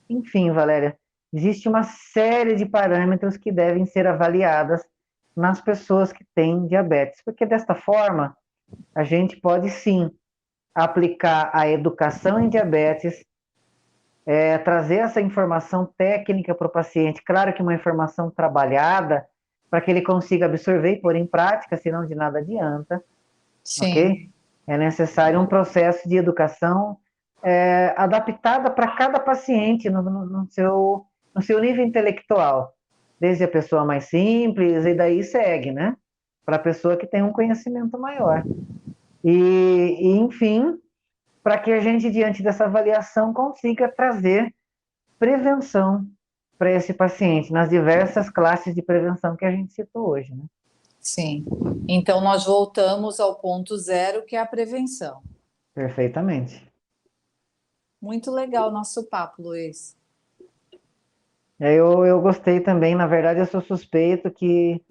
Speaker 2: enfim, Valéria, existe uma série de parâmetros que devem ser avaliadas nas pessoas que têm diabetes, porque desta forma a gente pode sim aplicar a educação em diabetes, trazer essa informação técnica para o paciente, claro que uma informação trabalhada, para que ele consiga absorver e pôr em prática, senão de nada adianta,
Speaker 1: Sim.
Speaker 2: ok? É necessário um processo de educação adaptada para cada paciente no seu nível intelectual, desde a pessoa mais simples e daí segue, né? Para a pessoa que tem um conhecimento maior. Enfim, para que a gente, diante dessa avaliação, consiga trazer prevenção para esse paciente, nas diversas classes de prevenção que a gente citou hoje, né?
Speaker 1: Sim. Então, nós voltamos ao ponto zero, que é a prevenção.
Speaker 2: Perfeitamente.
Speaker 1: Muito legal o nosso papo, Luiz.
Speaker 2: Eu gostei também, na verdade, eu sou suspeito que,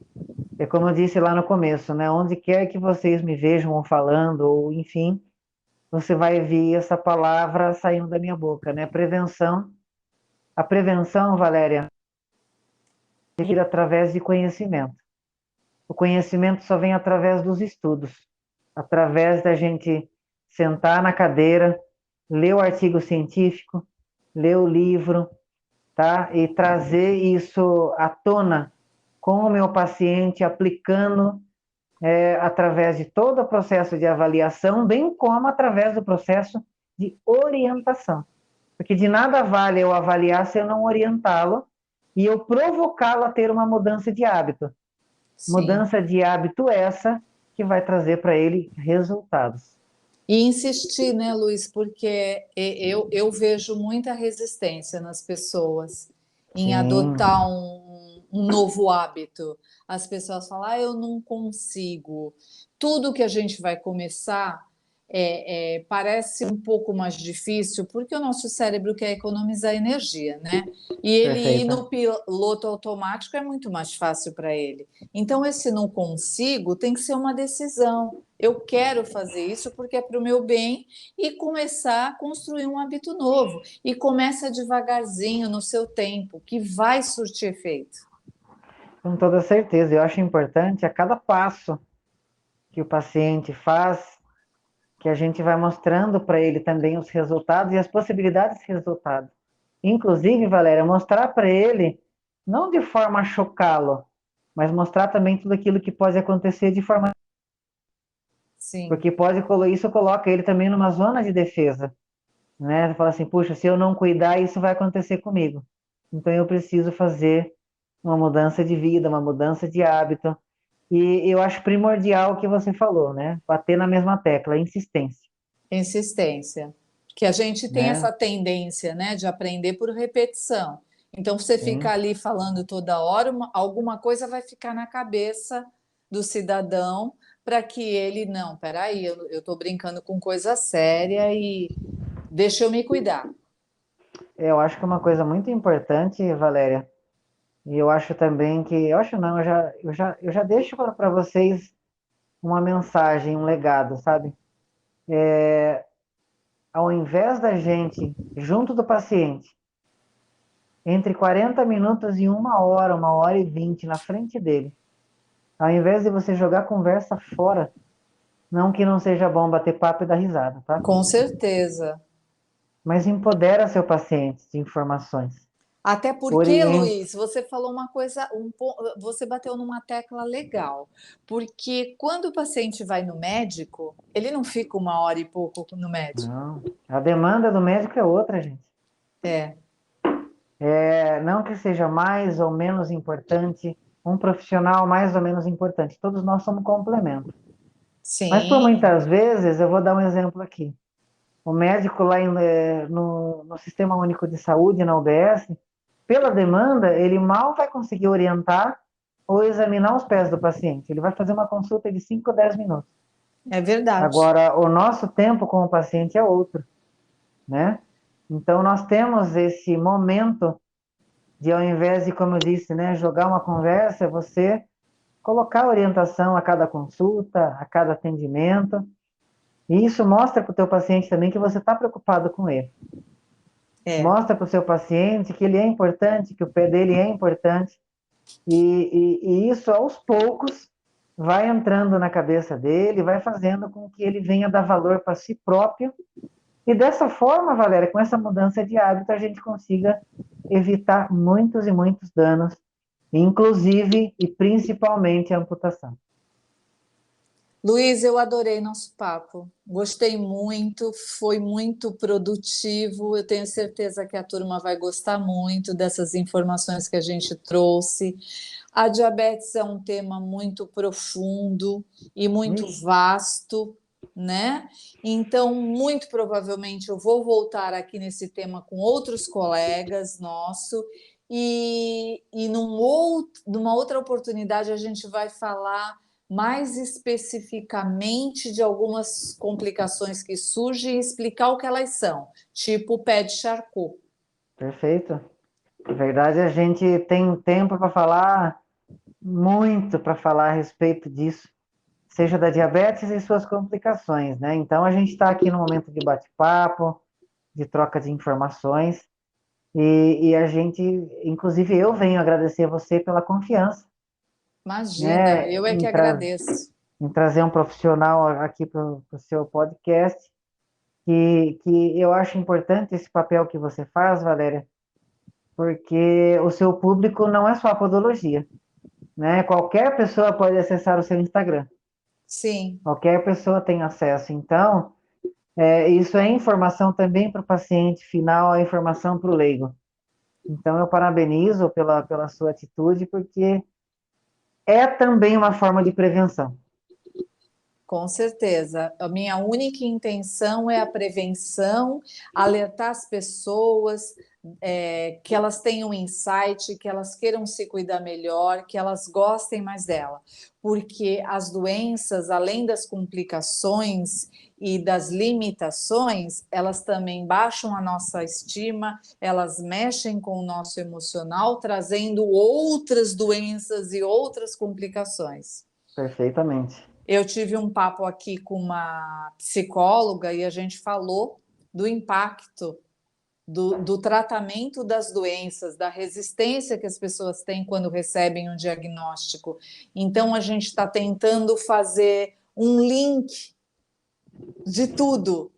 Speaker 2: é como eu disse lá no começo, né? Onde quer que vocês me vejam ou falando, ou enfim, você vai ver essa palavra saindo da minha boca, né? Prevenção. A prevenção, Valéria, é vir através de conhecimento. O conhecimento só vem através dos estudos, através da gente sentar na cadeira, ler o artigo científico, ler o livro, tá? E trazer isso à tona com o meu paciente, aplicando através de todo o processo de avaliação, bem como através do processo de orientação. Porque de nada vale eu avaliar se eu não orientá-lo e eu provocá-lo a ter uma mudança de hábito.
Speaker 1: Sim.
Speaker 2: Mudança de hábito essa que vai trazer para ele resultados.
Speaker 1: E insistir, né, Luiz, porque eu vejo muita resistência nas pessoas em
Speaker 2: Sim,
Speaker 1: adotar um novo hábito. As pessoas falam, eu não consigo. Tudo que a gente vai começar parece um pouco mais difícil, porque o nosso cérebro quer economizar energia, né? E ele ir
Speaker 2: perfeita.
Speaker 1: no piloto automático é muito mais fácil para ele. Então, esse não consigo tem que ser uma decisão. Eu quero fazer isso porque é para o meu bem e começar a construir um hábito novo. E começa devagarzinho, no seu tempo, que vai surtir efeito.
Speaker 2: Com toda certeza. Eu acho importante a cada passo que o paciente faz, que a gente vai mostrando para ele também os resultados e as possibilidades de resultado. Inclusive, Valéria, mostrar para ele, não de forma a chocá-lo, mas mostrar também tudo aquilo que pode acontecer de forma.
Speaker 1: Sim,
Speaker 2: Porque isso coloca ele também numa zona de defesa, né? Você fala assim, puxa, se eu não cuidar, isso vai acontecer comigo. Então eu preciso fazer uma mudança de vida, uma mudança de hábito. E eu acho primordial o que você falou, né? Bater na mesma tecla, insistência,
Speaker 1: insistência. Que a gente tem
Speaker 2: né?
Speaker 1: essa tendência, né, de aprender por repetição. Então, você fica
Speaker 2: Sim,
Speaker 1: ali falando toda hora, alguma coisa vai ficar na cabeça do cidadão para que ele, não, peraí, eu estou brincando com coisa séria Deixa eu me cuidar.
Speaker 2: Eu acho que é uma coisa muito importante, Valéria, e eu acho também que, eu acho não, eu já deixo para vocês uma mensagem, um legado, sabe? Ao invés da gente, junto do paciente, entre 40 minutos e 1 hora, 1 hora e 20 na frente dele, ao invés de você jogar a conversa fora, não que não seja bom bater papo e dar risada, tá?
Speaker 1: Com certeza.
Speaker 2: Mas empodera seu paciente de informações.
Speaker 1: Até porque,
Speaker 2: Oriente.
Speaker 1: Luiz, você falou uma coisa, você bateu numa tecla legal. Porque quando o paciente vai no médico, ele não fica 1 hora e pouco no médico.
Speaker 2: Não. A demanda do médico é outra, gente.
Speaker 1: É,
Speaker 2: Não que seja mais ou menos importante, um profissional mais ou menos importante. Todos nós somos complemento. Mas por
Speaker 1: sim,
Speaker 2: muitas vezes, eu vou dar um exemplo aqui. O médico lá no Sistema Único de Saúde, na UBS, pela demanda, ele mal vai conseguir orientar ou examinar os pés do paciente. Ele vai fazer uma consulta de 5 ou 10 minutos.
Speaker 1: é verdade.
Speaker 2: Agora, o nosso tempo com o paciente é outro, né? Então, nós temos esse momento de, ao invés de, como eu disse, né, jogar uma conversa, você colocar orientação a cada consulta, a cada atendimento. E isso mostra para o teu paciente também que você está preocupado com ele.
Speaker 1: É.
Speaker 2: Mostra para o seu paciente que ele é importante, que o pé dele é importante. E isso, aos poucos, vai entrando na cabeça dele, vai fazendo com que ele venha dar valor para si próprio. E dessa forma, Valéria, com essa mudança de hábito, a gente consiga evitar muitos e muitos danos, inclusive e principalmente a amputação.
Speaker 1: Luiz, eu adorei nosso papo. Gostei muito, foi muito produtivo. Eu tenho certeza que a turma vai gostar muito dessas informações que a gente trouxe. A diabetes é um tema muito profundo e muito
Speaker 2: Ixi,
Speaker 1: vasto, né? Então, muito provavelmente eu vou voltar aqui nesse tema com outros colegas nossos e numa outra oportunidade a gente vai falar mais especificamente de algumas complicações que surgem e explicar o que elas são, tipo o pé de Charcot.
Speaker 2: perfeito. Na verdade, a gente tem tempo para falar, muito para falar a respeito disso, seja da diabetes e suas complicações, né? Então, a gente está aqui no momento de bate-papo, de troca de informações, e a gente, inclusive eu venho agradecer você pela confiança,
Speaker 1: Imagina,
Speaker 2: né,
Speaker 1: eu é que agradeço.
Speaker 2: em trazer um profissional aqui para o seu podcast, que eu acho importante esse papel que você faz, Valéria, porque o seu público não é só a podologia, né? Qualquer pessoa pode acessar o seu Instagram,
Speaker 1: Sim,
Speaker 2: qualquer pessoa tem acesso. Então, isso é informação também para o paciente final, é informação para o leigo. Então, eu parabenizo pela sua atitude, porque é também uma forma de prevenção.
Speaker 1: com certeza. A minha única intenção é a prevenção, alertar as pessoas, que elas tenham insight, que elas queiram se cuidar melhor, que elas gostem mais dela. Porque as doenças, além das complicações e das limitações, elas também baixam a nossa estima, elas mexem com o nosso emocional, trazendo outras doenças e outras complicações.
Speaker 2: Perfeitamente.
Speaker 1: Eu tive um papo aqui com uma psicóloga e a gente falou do impacto do tratamento das doenças, da resistência que as pessoas têm quando recebem um diagnóstico. Então, a gente está tentando fazer um link de tudo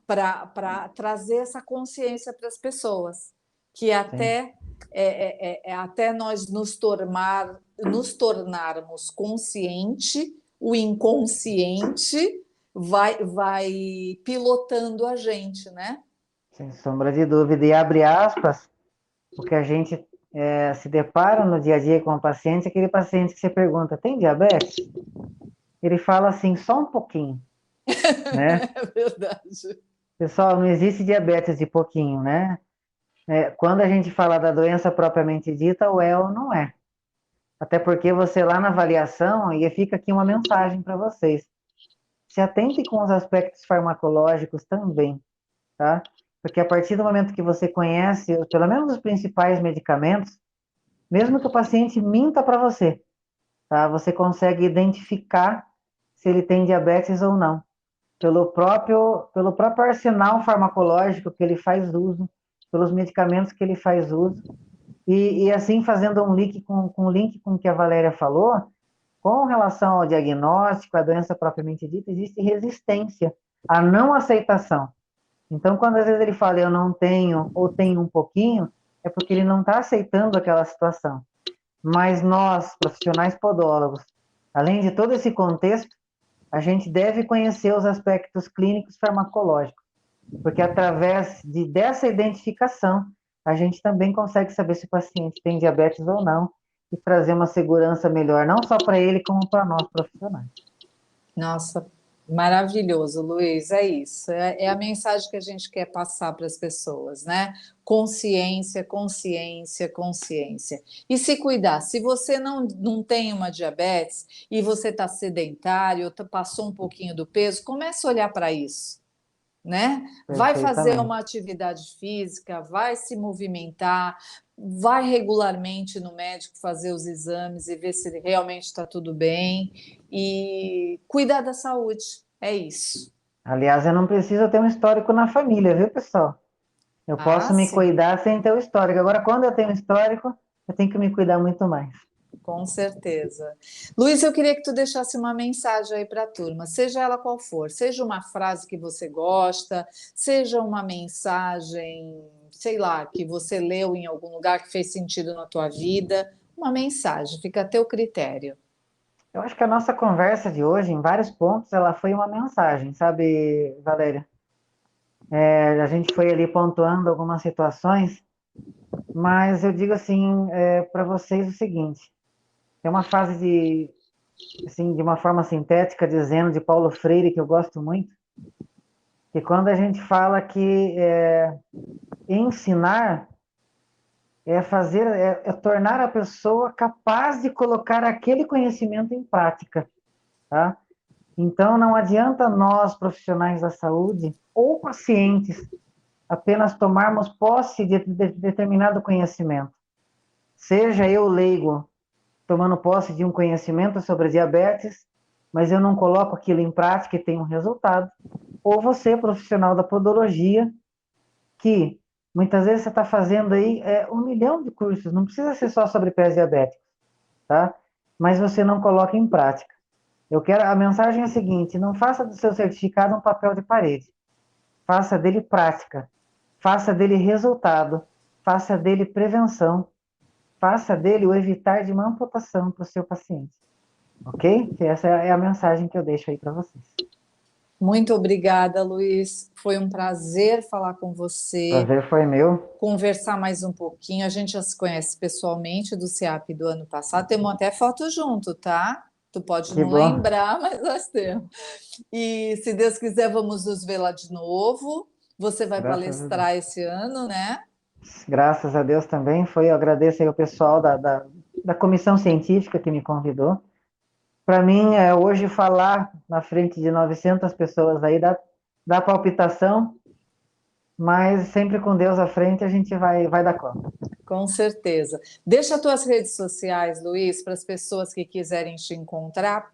Speaker 1: para trazer essa consciência para as pessoas, que
Speaker 2: Sim.
Speaker 1: até nós nos tornarmos consciente, o inconsciente vai pilotando a gente, né?
Speaker 2: Sem sombra de dúvida. E abre aspas, o que a gente se depara no dia a dia com o paciente, aquele paciente que você pergunta, tem diabetes? Ele fala assim, só um pouquinho, né?
Speaker 1: É verdade.
Speaker 2: Pessoal, não existe diabetes de pouquinho, né? Quando a gente fala da doença propriamente dita, ou é ou não é. Até porque você lá na avaliação, e fica aqui uma mensagem para vocês, se atente com os aspectos farmacológicos também. tá? Porque a partir do momento que você conhece, pelo menos os principais medicamentos, mesmo que o paciente minta para você, tá? Você consegue identificar se ele tem diabetes ou não, pelo próprio arsenal farmacológico que ele faz uso, pelos medicamentos que ele faz uso, e assim fazendo um link com o que a Valéria falou, com relação ao diagnóstico, à doença propriamente dita, existe resistência, a não aceitação. Então, quando às vezes ele fala eu não tenho ou tenho um pouquinho, é porque ele não está aceitando aquela situação. Mas nós, profissionais podólogos, além de todo esse contexto, a gente deve conhecer os aspectos clínicos farmacológicos, porque através dessa identificação, a gente também consegue saber se o paciente tem diabetes ou não e trazer uma segurança melhor, não só para ele, como para nós profissionais.
Speaker 1: Nossa, maravilhoso, Luiz. É isso. É a mensagem que a gente quer passar para as pessoas, né? Consciência, consciência, consciência. E se cuidar. Se você não tem uma diabetes e você está sedentário, passou um pouquinho do peso, comece a olhar para isso, né? Vai fazer
Speaker 2: Perfeitamente.
Speaker 1: uma atividade física, vai se movimentar, vai regularmente no médico fazer os exames e ver se realmente está tudo bem e cuidar da saúde. É isso.
Speaker 2: Aliás, eu não preciso ter um histórico na família, viu, pessoal? Eu
Speaker 1: Ah,
Speaker 2: posso me
Speaker 1: sim,
Speaker 2: cuidar sem ter o histórico. Agora, quando eu tenho histórico, eu tenho que me cuidar muito mais.
Speaker 1: com certeza. Luiz, eu queria que tu deixasse uma mensagem aí para a turma, seja ela qual for, seja uma frase que você gosta, seja uma mensagem, sei lá, que você leu em algum lugar que fez sentido na tua vida, uma mensagem, fica a teu critério.
Speaker 2: Eu acho que a nossa conversa de hoje, em vários pontos, ela foi uma mensagem, sabe, Valéria? A gente foi ali pontuando algumas situações, mas eu digo assim, para vocês o seguinte: tem uma frase assim, de uma forma sintética, dizendo de Paulo Freire, que eu gosto muito, que quando a gente fala que ensinar é tornar a pessoa capaz de colocar aquele conhecimento em prática, tá? Então, não adianta nós, profissionais da saúde, ou pacientes, apenas tomarmos posse de determinado conhecimento. Seja eu leigo, tomando posse de um conhecimento sobre diabetes, mas eu não coloco aquilo em prática e tenho um resultado. Ou você, profissional da podologia, que muitas vezes você está fazendo aí 1 milhão de cursos, não precisa ser só sobre pés diabéticos, tá? Mas você não coloca em prática. A mensagem é a seguinte: não faça do seu certificado um papel de parede. Faça dele prática, faça dele resultado, faça dele prevenção, faça dele o evitar de uma amputação para o seu paciente. Ok? Essa é a mensagem que eu deixo aí para vocês.
Speaker 1: Muito obrigada, Luiz. Foi um prazer falar com você,
Speaker 2: Prazer foi meu.
Speaker 1: conversar mais um pouquinho. A gente já se conhece pessoalmente do CEAP do ano passado, temos até foto junto, tá? Tu pode
Speaker 2: Que
Speaker 1: não
Speaker 2: bom.
Speaker 1: lembrar, mas nós temos. E se Deus quiser, vamos nos ver lá de novo. Você vai
Speaker 2: Graças a Deus.
Speaker 1: palestrar esse ano, né?
Speaker 2: Graças a Deus também foi. Eu agradeço aí o pessoal da comissão científica que me convidou. Para mim, hoje falar na frente de 900 pessoas aí dá palpitação, mas sempre com Deus à frente a gente vai dar conta.
Speaker 1: Com certeza. Deixa as tuas redes sociais, Luiz, para as pessoas que quiserem te encontrar.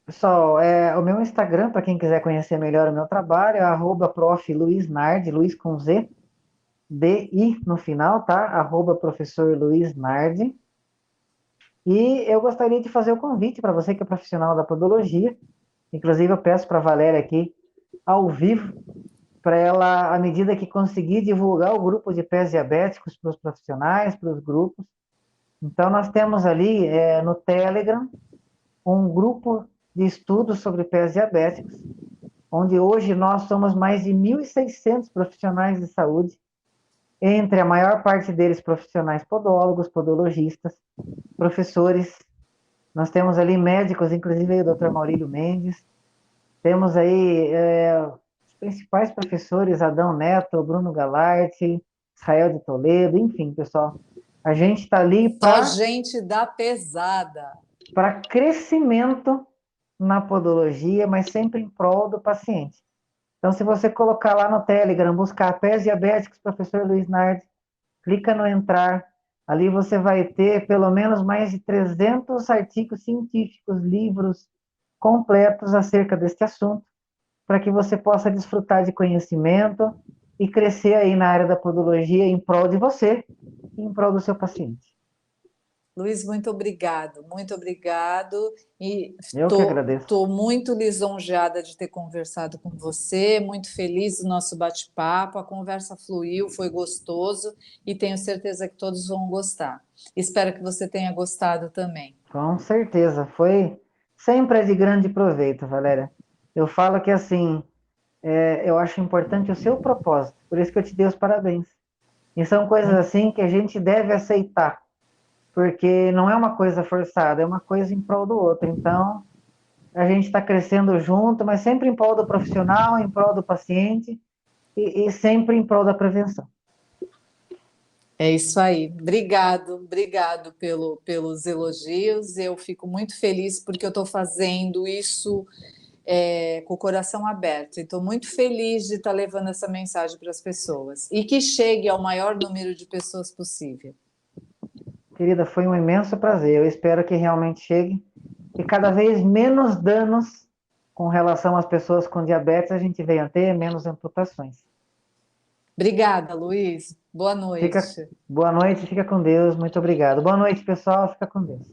Speaker 2: Pessoal, o meu Instagram, para quem quiser conhecer melhor o meu trabalho, é @prof. Luiz Nardi, Luiz com Z, DI no final, tá? @professor Luiz Nardi. E eu gostaria de fazer o convite para você que é profissional da podologia. Inclusive, eu peço para a Valéria aqui, ao vivo, para ela, à medida que conseguir, divulgar o grupo de pés diabéticos para os profissionais, para os grupos. Então, nós temos ali no Telegram um grupo de estudos sobre pés diabéticos, onde hoje nós somos mais de 1.600 profissionais de saúde, entre a maior parte deles profissionais podólogos, podologistas, professores. Nós temos ali médicos, inclusive o Dr. Maurílio Mendes. Temos aí os principais professores, Adão Neto, Bruno Galarte, Israel de Toledo, enfim, pessoal. A gente está ali
Speaker 1: Só
Speaker 2: para
Speaker 1: gente da pesada.
Speaker 2: crescimento na podologia, mas sempre em prol do paciente. Então, se você colocar lá no Telegram, buscar Pés Diabéticos, professor Luiz Nardi, clica no entrar, ali você vai ter pelo menos mais de 300 artigos científicos, livros completos acerca deste assunto, para que você possa desfrutar de conhecimento e crescer aí na área da podologia em prol de você e em prol do seu paciente.
Speaker 1: Luiz, muito obrigado, muito obrigado. E
Speaker 2: Eu que agradeço.
Speaker 1: estou muito lisonjeada de ter conversado com você, muito feliz do nosso bate-papo. A conversa fluiu, foi gostoso e tenho certeza que todos vão gostar. Espero que você tenha gostado também.
Speaker 2: Com certeza, foi sempre de grande proveito, Valéria. Eu falo que assim, eu acho importante o seu propósito, por isso que eu te dei os parabéns. E são coisas assim que a gente deve aceitar, porque não é uma coisa forçada, é uma coisa em prol do outro. Então, a gente está crescendo junto, mas sempre em prol do profissional, em prol do paciente e sempre em prol da prevenção.
Speaker 1: É isso aí. Obrigado, obrigado pelos elogios. Eu fico muito feliz porque eu estou fazendo isso com o coração aberto. E estou muito feliz de estar levando essa mensagem para as pessoas e que chegue ao maior número de pessoas possível.
Speaker 2: Querida, foi um imenso prazer. Eu espero que realmente chegue e cada vez menos danos com relação às pessoas com diabetes a gente venha a ter, menos amputações.
Speaker 1: Obrigada, Luiz. Boa
Speaker 2: Fica,
Speaker 1: noite.
Speaker 2: boa noite, fica com Deus. Muito obrigado. Boa noite, pessoal. Fica com Deus.